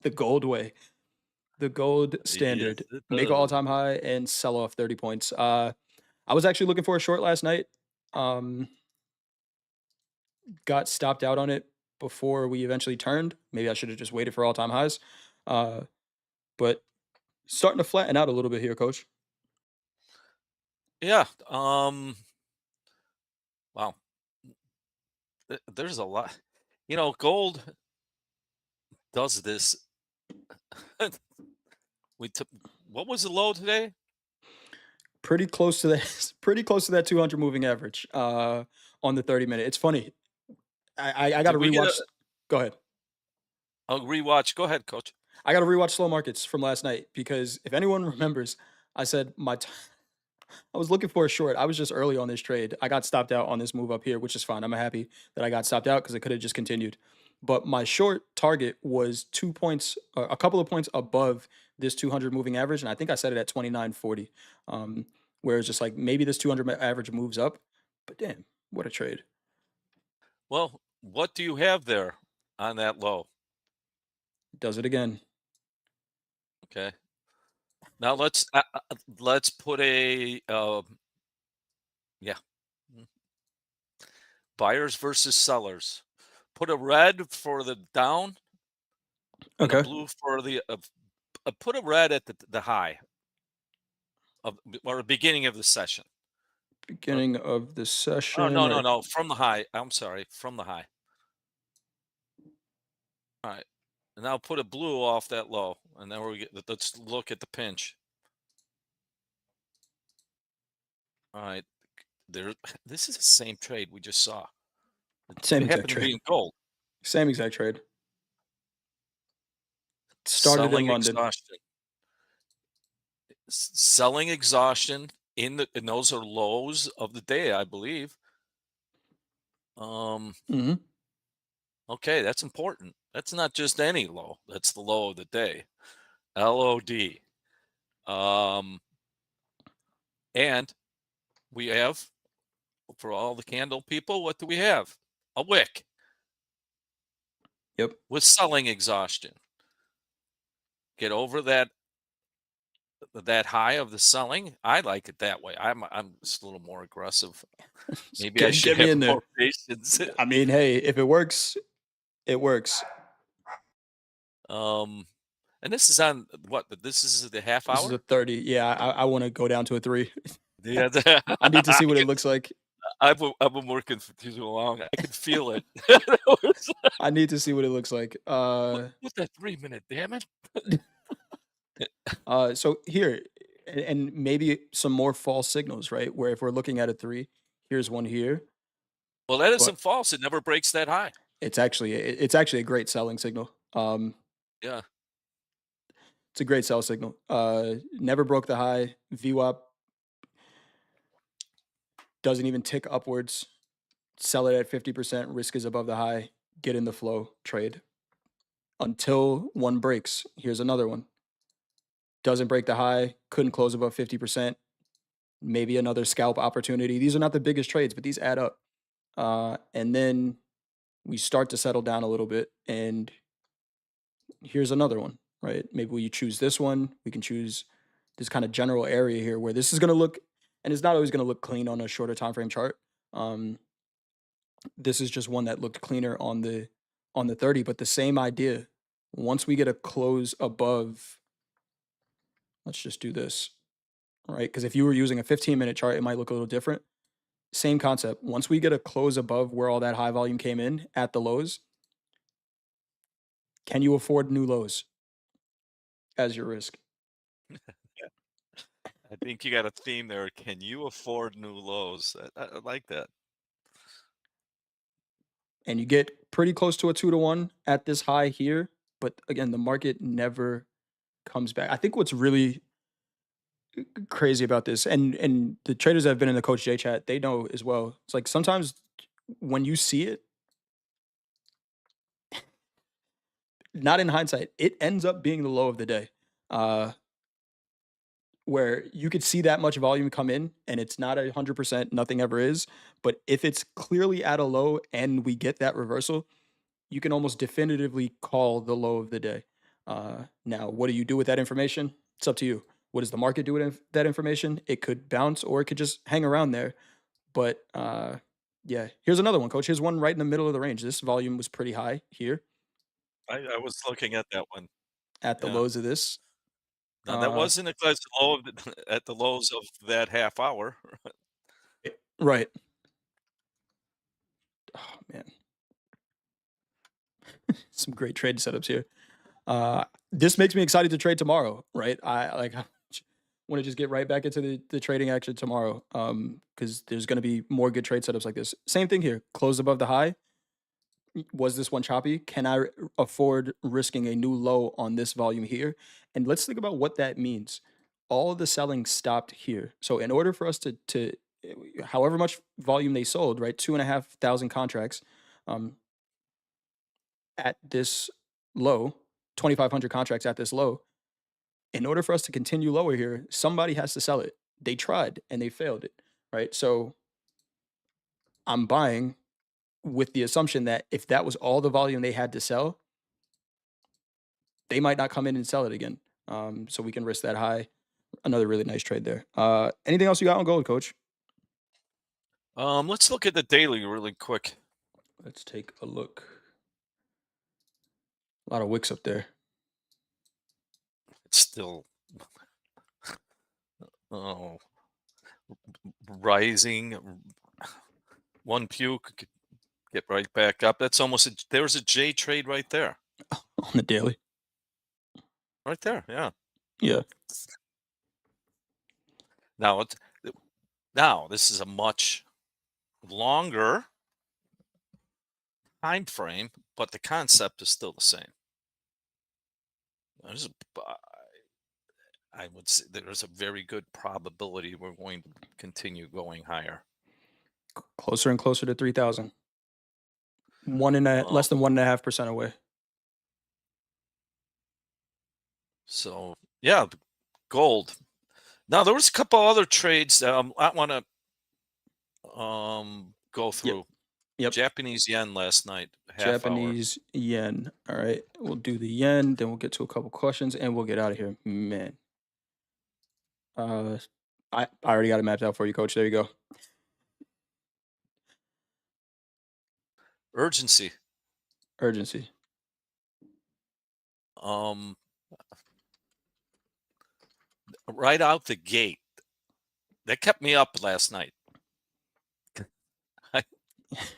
A: the gold way, the gold
B: yes,
A: standard.
B: it
A: Make an
B: does.
A: all-time high and sell off 30 points. I was actually looking for a short last night. Um, got stopped out on it before we eventually turned. Maybe I should have just waited for all-time highs. Uh, but starting to flatten out a little bit here, Coach.
B: Yeah. Wow. There's a lot. Gold does this. We took what was the low today?
A: Pretty close to that. Pretty close to that 200 moving average. On the 30-minute. It's funny. I got
B: Did
A: to
B: we get
A: rewatch. Go ahead.
B: a rewatch? Go ahead, coach.
A: I got to rewatch slow markets from last night because if anyone remembers, I said I was looking for a short. I was just early on this trade. I got stopped out on this move up here, which is fine. I'm happy that I got stopped out because it could have just continued. But my short target was 2 points, a couple of points above this 200 moving average, and I think I set it at 29.40. Where it's just like maybe this 200 average moves up, but damn, what a trade!
B: Well, what do you have there on that low?
A: Does it again.
B: Okay. Now let's put a yeah. buyers versus sellers. Put a red for the down and a
A: Okay.
B: blue for the put a red at the high of or the beginning of the session.
A: Beginning of the
B: Oh,
A: session,
B: no, no,
A: right?
B: no, from the high. I'm sorry, from the high. All right. And now put a blue off that low. And then let's look at the pinch. All right. There this is the same trade we just saw.
A: Same
B: It
A: exact
B: happened to
A: trade.
B: be in gold.
A: Same exact trade. Started in
B: Selling
A: London.
B: exhaustion. Selling exhaustion and those are lows of the day, I believe.
A: Hmm.
B: Okay, that's important. That's not just any low. That's the low of the day. LOD. Um, and we have for all the candle people, what do we have? A wick
A: Yep.
B: with selling exhaustion. Get over that high of the selling. I like it that way. I'm just a little more aggressive. Maybe I should
A: Get me
B: have
A: in there.
B: more patience.
A: I mean, hey, if it works, it works.
B: And this is on what? This is the half
A: This is a
B: hour.
A: 30. Yeah, I want to go down to a 3.
B: Yeah,
A: I need to see what it looks like.
B: I've been working for too long. I can feel it.
A: I need to see what it looks like.
B: What's that 3 minute? Damn it!
A: So here, and maybe some more false signals, right? Where if we're looking at a 3, here's one here,
B: Well, that
A: but
B: isn't false. It never breaks that high.
A: it's actually a great selling signal.
B: Yeah.
A: It's a great sell signal. Never broke the high. VWAP doesn't even tick upwards. Sell it at 50%. Risk is above the high. Get in the flow. Trade until one breaks. Here's another one. Doesn't break the high. Couldn't close above 50%. Maybe another scalp opportunity. These are not the biggest trades, but these add up. And then we start to settle down a little bit. And here's another one, right? Maybe we choose this one. We can choose this kind of general area here where this is going to look, and it's not always going to look clean on a shorter time frame chart. This is just one that looked cleaner on the 30, but the same idea. Once we get a close above, let's just do this, right? Because if you were using a 15-minute chart, it might look a little different. Same concept. Once we get a close above where all that high volume came in at the lows, can you afford new lows as your risk?
B: I think you got a theme there. Can you afford new lows? I like that.
A: And you get pretty close to a 2-to-1 at this high here, but again, the market never comes back. I think what's really crazy about this, and the traders that have been in the Coach J chat, they know as well. It's like sometimes when you see it, not in hindsight, it ends up being the low of the day. Where you could see that much volume come in and it's not 100%, nothing ever is. But if it's clearly at a low and we get that reversal, you can almost definitively call the low of the day. Now, what do you do with that information? It's up to you. What does the market do with that information? It could bounce or it could just hang around there. But yeah, here's another one, coach. Here's one right in the middle of the range. This volume was pretty high here
B: I was looking at that one.
A: at the
B: Yeah.
A: lows of this.
B: Now that
A: Uh,
B: wasn't at low of at the lows of that half hour.
A: right. Oh, man. Some great trade setups here. This makes me excited to trade tomorrow, right? I like want to just get right back into the trading action tomorrow. Because there's going to be more good trade setups like this. Same thing here. Close above the high. Was this one choppy? Can I afford risking a new low on this volume here? And let's think about what that means. All the selling stopped here. So in order for us to however much volume they sold, right, 2,500 contracts, at this low, 2,500 contracts at this low. In order for us to continue lower here, somebody has to sell it. They tried and they failed it, right? So I'm buying with the assumption that if that was all the volume they had to sell, they might not come in and sell it again. So we can risk that high. Another really nice trade there. Anything else you got on gold, coach?
B: Let's look at the daily really quick.
A: Let's take a look. A lot of wicks up there.
B: It's still oh rising. One puke could get right back up. That's almost there's a J trade right there.
A: On the daily.
B: Right there. Yeah.
A: Yeah.
B: Now now this is a much longer time frame, but the concept is still the same. There's I would say there's a very good probability we're going to continue going higher.
A: Closer and closer to 3,000. Less than 1.5% away.
B: So yeah, gold. Now there was a couple other trades that I want to go through.
A: Yep.
B: Japanese yen last night, half hour.
A: Japanese yen. All right. We'll do the yen, then we'll get to a couple questions and we'll get out of here. Man. I already got it mapped out for you, coach. There you go.
B: Urgency.
A: Urgency.
B: Right out the gate. That kept me up last night.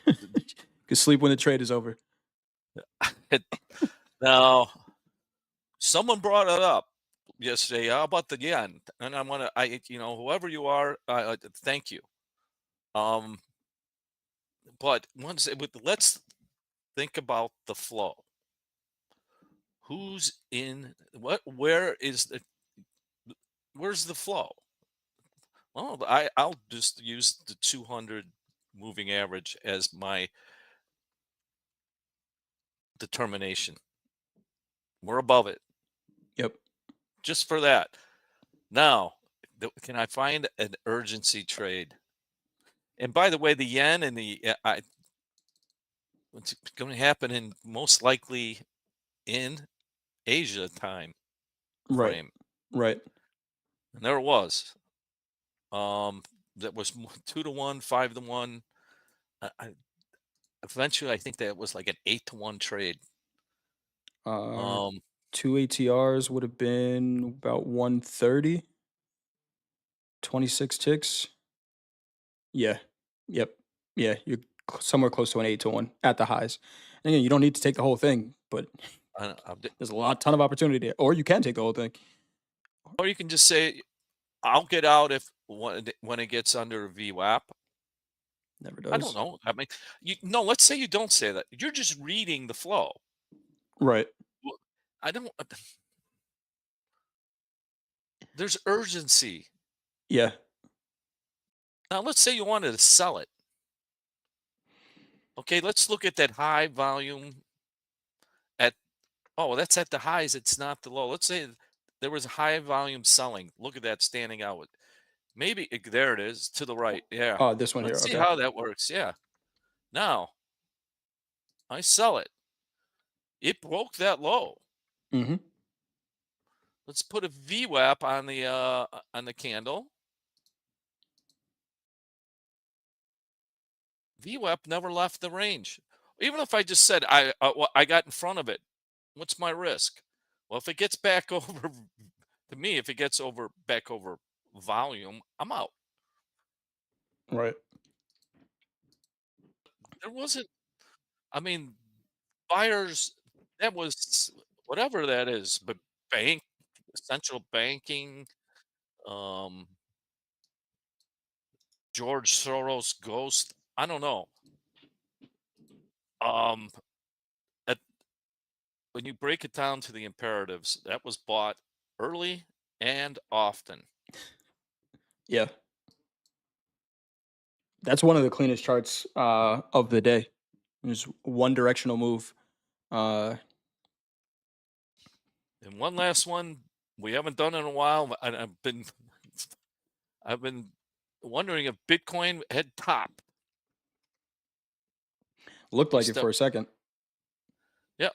A: You can sleep when the trade is over.
B: Now, someone brought it up yesterday. How about the yen? And I want to, whoever you are, thank you. But let's think about the flow. Who's in what? Where's the flow? Well, I'll just use the 200 moving average as my determination. We're above it.
A: Yep.
B: Just for that. Now, can I find an urgency trade? And by the way, the yen and what's going to happen in most likely in Asia time frame.
A: Right.
B: And there it was. That was 2-1, 5-1. Eventually, I think that was like an 8-1 trade.
A: Two ATRs would have been about 130. 26 ticks. Yeah. Yep. Yeah. You're somewhere close to an 8-1 at the highs. And again, you don't need to take the whole thing, but there's a ton of opportunity there. Or you can take the whole thing.
B: Or you can just say, I'll get out when it gets under VWAP.
A: Never does.
B: I don't know. I mean, let's say you don't say that. You're just reading the flow.
A: Right.
B: Well, I don't. There's urgency.
A: Yeah.
B: Now, let's say you wanted to sell it. Okay, let's look at that high volume that's at the highs. It's not the low. Let's say there was high volume selling. Look at that standing out. Maybe there it is to the right. Yeah.
A: Oh, this one
B: Let's
A: here.
B: see
A: Okay.
B: how that works. Yeah. Now, I sell it. It broke that low.
A: Mm-hmm.
B: Let's put a VWAP on the candle. VWAP never left the range. Even if I just said I got in front of it, what's my risk? Well, if it gets back over to me, if it gets back over volume, I'm out.
A: Right.
B: There wasn't. I mean, buyers. That was whatever that is, but central banking, George Soros ghost. I don't know. When you break it down to the imperatives, that was bought early and often.
A: Yeah. That's one of the cleanest charts of the day. There's one directional move.
B: And one last one we haven't done in a while. And I've been wondering if Bitcoin had topped.
A: Looked like it for a second.
B: Yeah.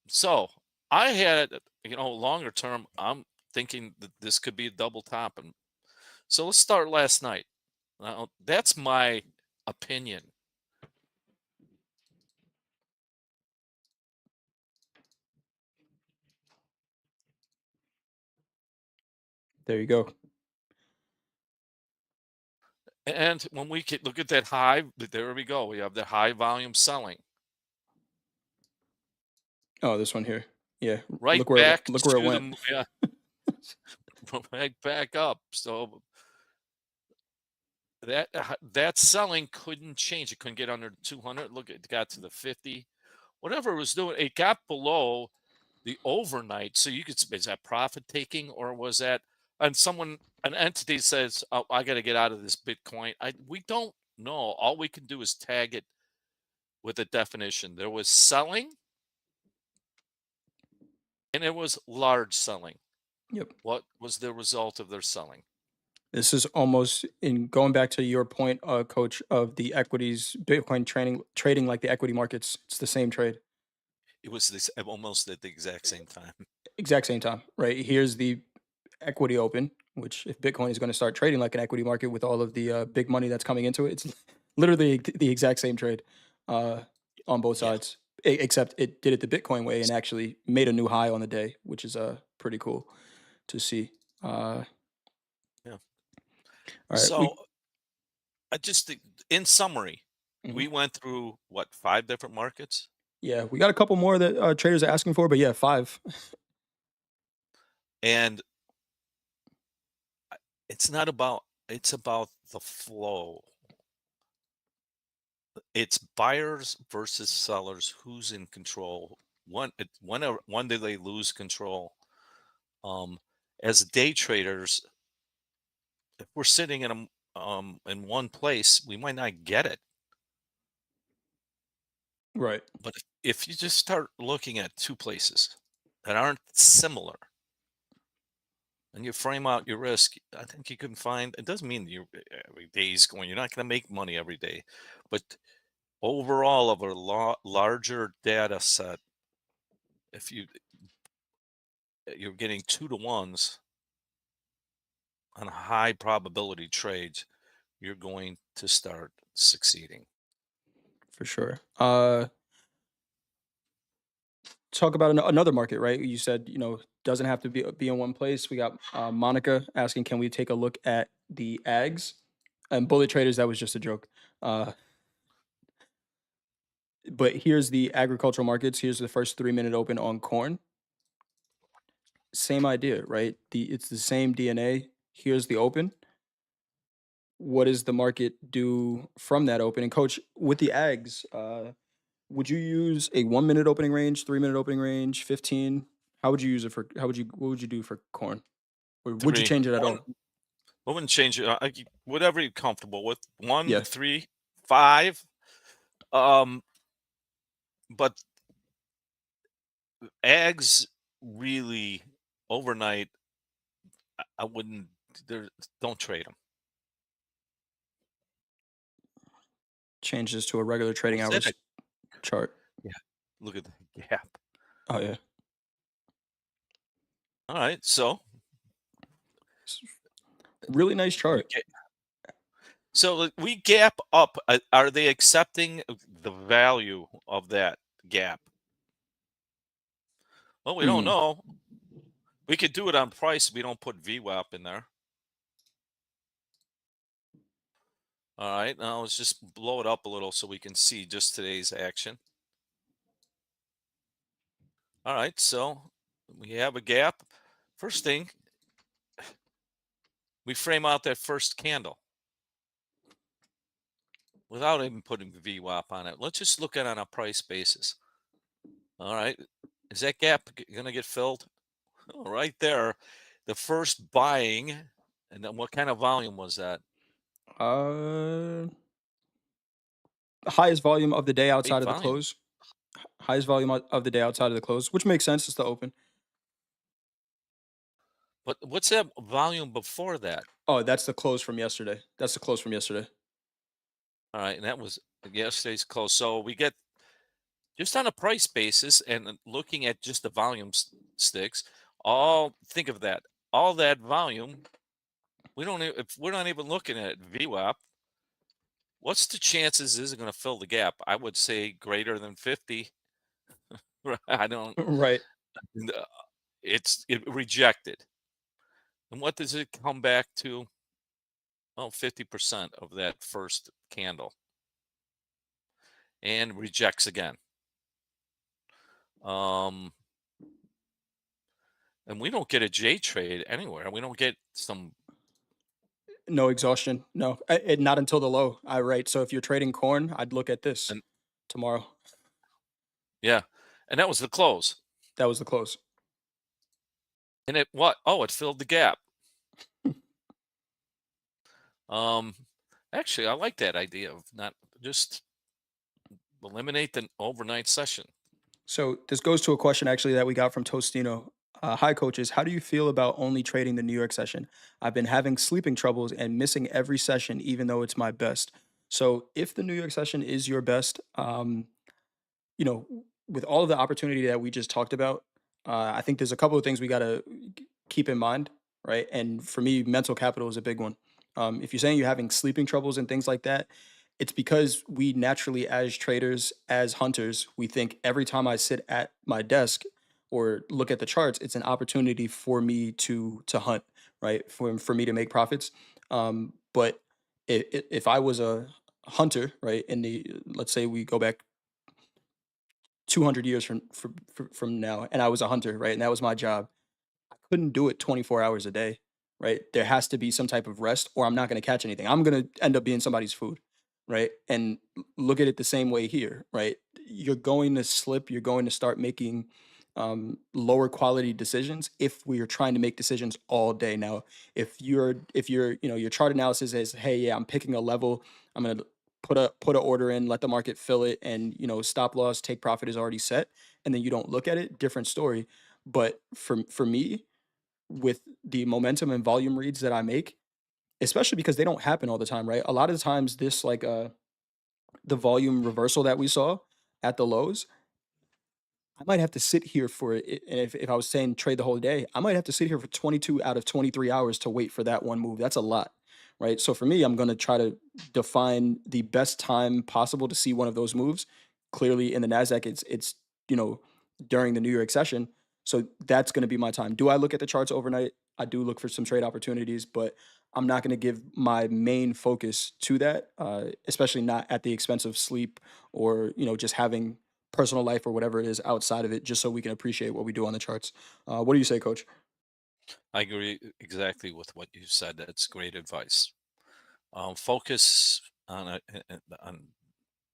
B: So I had, longer term, I'm thinking that this could be a double top. And so let's start last night. Now, that's my opinion.
A: There you go.
B: And when we look at that high, there we go. We have the high volume selling.
A: Oh, this one here. Yeah.
B: Right
A: Look where
B: back
A: it
B: to
A: went.
B: the yeah, right back up. So that selling couldn't change. It couldn't get under 200. Look, it got to the 50. Whatever it was doing, it got below the overnight. So you could, is that profit taking, or was that, and an entity says, oh, I got to get out of this Bitcoin. We don't know. All we can do is tag it with a definition. There was selling and it was large selling.
A: Yep.
B: What was the result of their selling?
A: This is almost in going back to your point, coach, of the equities, Bitcoin trading like the equity markets. It's the same trade.
B: It was this almost at the exact same time.
A: Exact same time, right? Here's the equity open, which if Bitcoin is going to start trading like an equity market with all of the big money that's coming into it, it's literally the exact same trade on both
B: Yeah.
A: sides, except it did it the Bitcoin way and actually made a new high on the day, which is pretty cool to see.
B: Yeah.
A: All right,
B: So I just think, in summary,
A: mhm.
B: we went through what, 5 different markets?
A: Yeah, we got a couple more that traders are asking for, but yeah, 5.
B: And it's not about, it's about the flow. It's buyers versus sellers. Who's in control? When do they lose control? As day traders, if we're sitting in one place, we might not get it.
A: Right.
B: But if you just start looking at 2 places that aren't similar and you frame out your risk, I think you can find, it doesn't mean you every day is going, you're not going to make money every day, but overall of a larger data set, if you're getting 2 to 1s on high probability trades, you're going to start succeeding.
A: For sure. Talk about another market, right? You said, doesn't have to be in one place. We got Monica asking, can we take a look at the ags and bullet traders? That was just a joke. But here's the agricultural markets. Here's the first 3-minute open on corn. Same idea, right? It's the same DNA. Here's the open. What does the market do from that open? And coach, with the ags, would you use a 1-minute opening range, 3-minute opening range, 15? How would you use it for? What would you do for corn? Or would you
B: 3,
A: change it at
B: 1,
A: all?
B: I wouldn't change it. Whatever you're comfortable with. 1,
A: Yeah,
B: 3, 5. Um, but ags really overnight, I wouldn't. There, don't trade them.
A: change this to a regular trading
B: Was that
A: hours chart.
B: yeah? Look at the gap.
A: Oh yeah,
B: All right, so
A: S- really nice
B: we
A: chart.
B: get so we gap up. Are they accepting the value of that gap? Well, we don't
A: Mm,
B: know. We could do it on price. We don't put VWAP in there. All right, now let's just blow it up a little so we can see just today's action. All right, so we have a gap. First thing, we frame out that first candle without even putting the VWAP on it. Let's just look at it on a price basis. All right, is that gap going to get filled? Oh, right there, the first buying, and then what kind of volume was that?
A: uh, highest volume of the day
B: Great
A: outside of the
B: volume.
A: close. Highest volume of the day outside of the close, which makes sense. It's the open.
B: But what's that volume before that?
A: Oh, that's the close from yesterday. That's the close from yesterday.
B: All right, and that was yesterday's close. So we get just on a price basis and looking at just the volume sticks. Think of that. All that volume, we don't if we're not even looking at VWAP, What's the chances is it going to fill the gap? I would say greater than 50. Right, I don't.
A: Right.
B: uh, it rejected. And what does it come back to? Oh, 50% of that first candle and rejects again. Um, and we don't get a J trade anywhere. We don't get some.
A: No exhaustion. No, not until the low. I right. So if you're trading corn, I'd look at this
B: And
A: tomorrow.
B: yeah, and that was the close.
A: That was the close.
B: And it what? Oh, it filled the gap. Um, Actually, I like that idea of not just eliminate the overnight session.
A: So this goes to a question actually that we got from Tostino. Hi, coaches. How do you feel about only trading the New York session? I've been having sleeping troubles and missing every session, even though it's my best. So if the New York session is your best, you know, with all of the opportunity that we just talked about, I think there's a couple of things we got to keep in mind, right? And for me, mental capital is a big one. If you're saying you're having sleeping troubles and things like that, it's because we naturally, as traders, as hunters, we think every time I sit at my desk or look at the charts, it's an opportunity for me to hunt, right? For me to make profits. But if I was a hunter, right, in the let's say we go back 200 years from now and I was a hunter, right? And that was my job. I couldn't do it 24 hours a day, right? There has to be some type of rest or I'm not going to catch anything. I'm going to end up being somebody's food, right? And look at it the same way here, right? You're going to slip, you're going to start making lower quality decisions if we are trying to make decisions all day. Now, if you're your chart analysis is, hey, yeah, I'm picking a level, I'm going to put a order in, let the market fill it, and stop loss, take profit is already set, and then you don't look at it, different story. But for me, with the momentum and volume reads that I make, especially because they don't happen all the time, right? A lot of the times, this like the volume reversal that we saw at the lows, I might have to sit here for it. And if I was saying trade the whole day, I might have to sit here for 22 out of 23 hours to wait for that one move. That's a lot, right? So for me, I'm going to try to define the best time possible to see one of those moves. Clearly, in the Nasdaq, it's you know during the New York session, so that's going to be my time. Do I look at the charts overnight? I do look for some trade opportunities, but I'm not going to give my main focus to that, especially not at the expense of sleep or just having personal life or whatever it is outside of it, just so we can appreciate what we do on the charts. What do you say, Coach?
B: I agree exactly with what you said. That's great advice. Focus on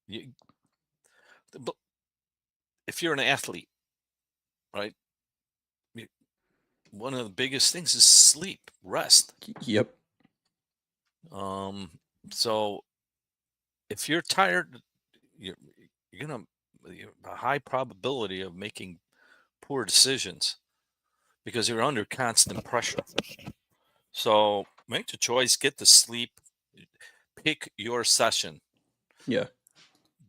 B: you, but if you're an athlete, right? you- One of the biggest things is sleep, rest.
A: Yep.
B: Um, so if you're tired, you're you're gonna you a high probability of making poor decisions because you're under constant pressure. So make the choice, get the sleep, pick your session,
A: Yeah. Y-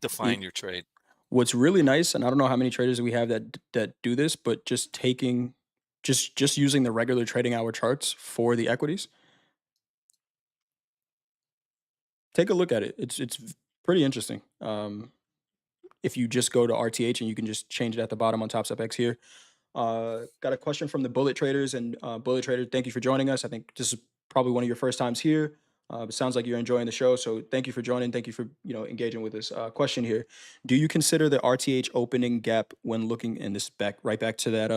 B: define your trade.
A: What's really nice, and I don't know how many traders we have that do this, but just taking, just using the regular trading hour charts for the equities. Take a look at it. It's pretty interesting. If you just go to RTH and you can just change it at the bottom on TopstepX here. Got a question from the Bullet Traders, and Bullet Trader, thank you for joining us. I think this is probably one of your first times here. It sounds like you're enjoying the show, so thank you for joining. Thank you for engaging with this question here. Do you consider the RTH opening gap when looking in this back right back to that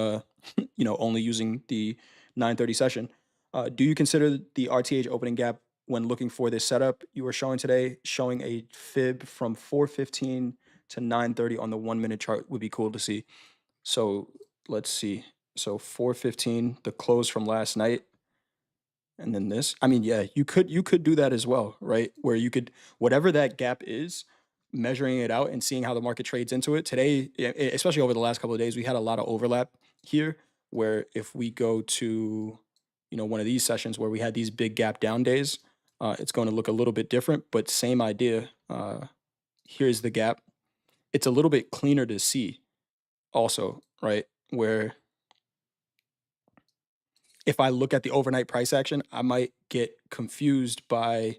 A: only using the 9:30 session? Do you consider the RTH opening gap when looking for this setup you are showing today, showing a fib from 4:15 to 9:30 on the 1 minute chart would be cool to see. So let's see. So 4:15, the close from last night, and then this. I mean, yeah, you could do that as well, right? Where you could whatever that gap is, measuring it out and seeing how the market trades into it. Today, especially over the last couple of days, we had a lot of overlap here. Where if we go to, one of these sessions where we had these big gap down days, it's going to look a little bit different, but same idea. Here's the gap. It's a little bit cleaner to see also, right? Where if I look at the overnight price action, I might get confused by,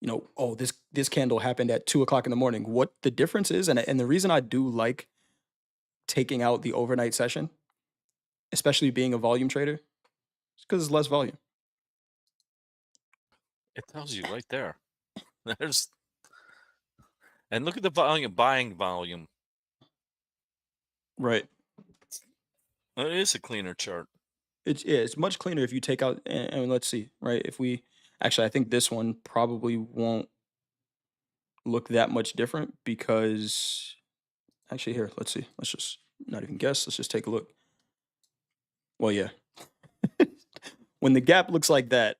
A: oh, this candle happened at 2 o'clock in the morning. What the difference is, and the reason I do like taking out the overnight session, especially being a volume trader, is because it's less volume.
B: It tells you right there. There's and look at the volume, buying volume.
A: Right.
B: It is a cleaner chart.
A: It's much cleaner if you take out, and let's see, right? If we actually, I think this one probably won't look that much different because actually here, let's see. Let's just not even guess. Let's just take a look. Well, yeah. When the gap looks like that,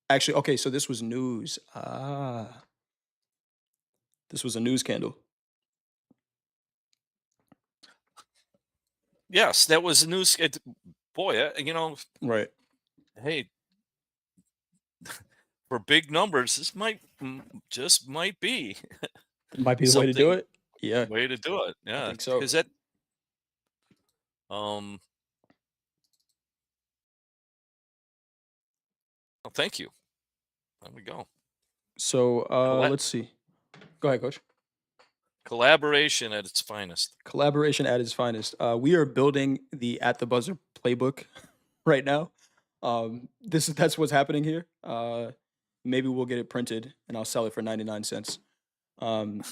A: actually, okay, so this was news. This was a news candle.
B: Yes, that was a news. Boy,
A: Right.
B: hey, for big numbers, this just might be
A: Might be the way to do
B: something
A: it. Yeah,
B: way to do it.
A: I
B: Yeah,
A: think so.
B: because that um. Well, thank you. There we go.
A: So
B: Colla-
A: let's see. Go ahead, coach.
B: Collaboration at its finest.
A: Collaboration at its finest. We are building the at the buzzer playbook right now. That's what's happening here. Maybe we'll get it printed and I'll sell it for 99 cents. Um,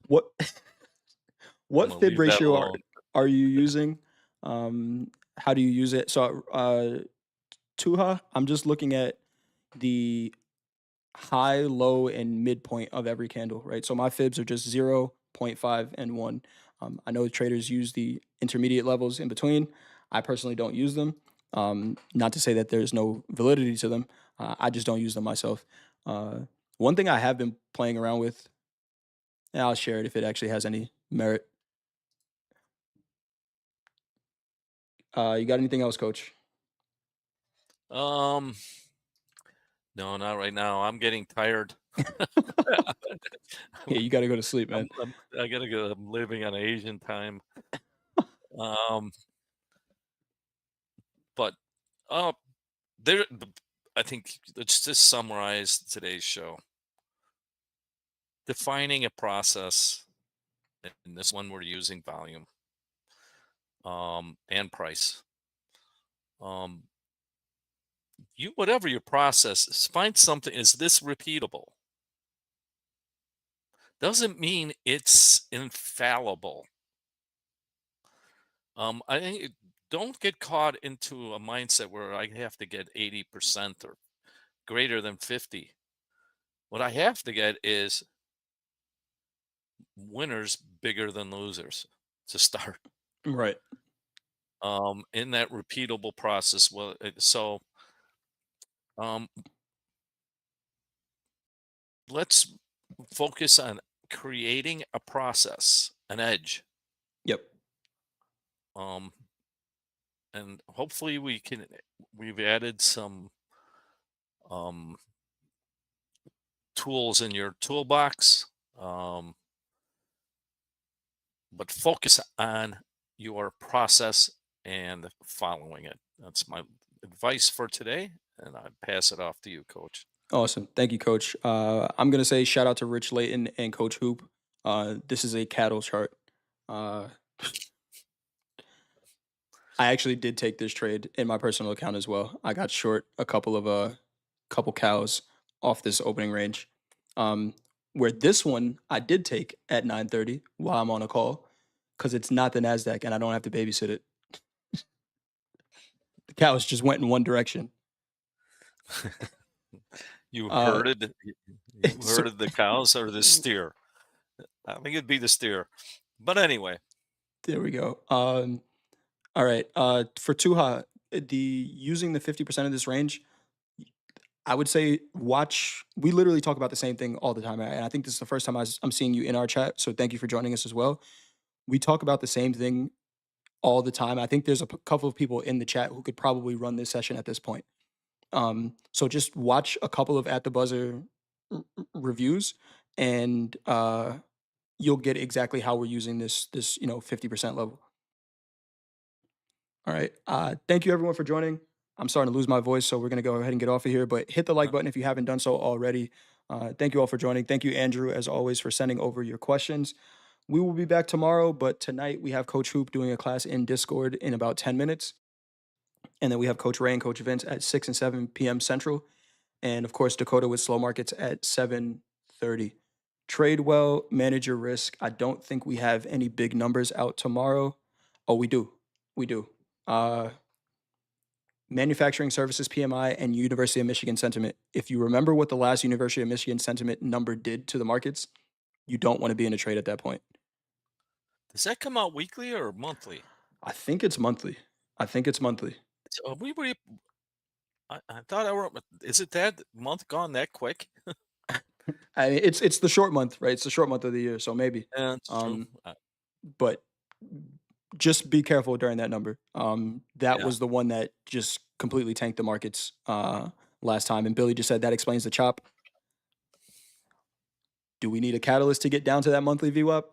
A: what
B: I'm
A: what
B: gonna
A: fib
B: leave that
A: ratio
B: alone.
A: are you using? How do you use it? So Tuha, I'm just looking at the high, low, and midpoint of every candle, right? So my fibs are just 0, 0.5, and 1. I know traders use the intermediate levels in between. I personally don't use them. Not to say that there's no validity to them. I just don't use them myself. One thing I have been playing around with, and I'll share it if it actually has any merit. You got anything else, coach?
B: Um, no, not right now. I'm getting tired.
A: Yeah, you got to go to sleep,
B: I'm,
A: man.
B: I'm, I gotta go. I'm living on Asian time. Um, but uh, there. I think let's just summarize today's show. Defining a process. In this one, we're using volume and price. Um, you whatever your process is, find something. Is this repeatable? Doesn't mean it's infallible. I think don't get caught into a mindset where I have to get 80% or greater than 50. What I have to get is winners bigger than losers to start.
A: Right.
B: In that repeatable process. Um, let's focus on creating a process, an edge.
A: Yep.
B: Um, and hopefully we've added some um, tools in your toolbox. Um, but focus on your process and following it. That's my advice for today. And I pass it off to you, coach.
A: Awesome. Thank you, coach. I'm going to say shout out to Rich Layton and Coach Hoop. This is a cattle chart. Uh, I actually did take this trade in my personal account as well. I got short a couple cows off this opening range. Where this one I did take at 9:30 while I'm on a call because it's not the NASDAQ and I don't have to babysit it. The cows just went in one direction.
B: You
A: Uh,
B: herded you
A: so
B: herded the cows or the steer? I think it'd be the steer. But anyway,
A: there we go. All right. For Tuha, the using the 50% of this range, I would say watch. We literally talk about the same thing all the time, and I think this is the first time I'm seeing you in our chat. So thank you for joining us as well. We talk about the same thing all the time. I think there's a couple of people in the chat who could probably run this session at this point. So just watch a couple of at the buzzer reviews, and you'll get exactly how we're using this 50% level. All right. Thank you everyone for joining. I'm starting to lose my voice, so we're gonna go ahead and get off of here. But hit the like
B: Uh,
A: button if you haven't done so already. Thank you all for joining. Thank you, Andrew, as always, for sending over your questions. We will be back tomorrow, but tonight we have Coach Hoop doing a class in Discord in about 10 minutes. And then we have Coach Ray and Coach Vince at 6 and 7 p.m. Central. And of course, Dakota with slow markets at 7:30. Trade well, manage your risk. I don't think we have any big numbers out tomorrow. Oh, we do. We do. Uh, Manufacturing services PMI and University of Michigan sentiment. If you remember what the last University of Michigan sentiment number did to the markets, you don't want to be in a trade at that point.
B: does that come out weekly or monthly?
A: I think it's monthly. I think it's monthly.
B: I thought I were. Is it that month gone that quick?
A: I mean, it's the short month, right? It's the short month of the year, so maybe.
B: Yeah, it's true.
A: Um, but just be careful during that number. That
B: Yeah.
A: was the one that just completely tanked the markets last time. And Billy just said that explains the chop. Do we need a catalyst to get down to that monthly VWAP?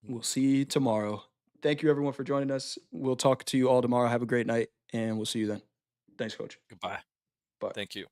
A: We'll see you tomorrow. Thank you, everyone, for joining us. We'll talk to you all tomorrow. Have a great night, and we'll see you then. Thanks, Coach.
B: Goodbye.
A: Bye.
B: Thank you.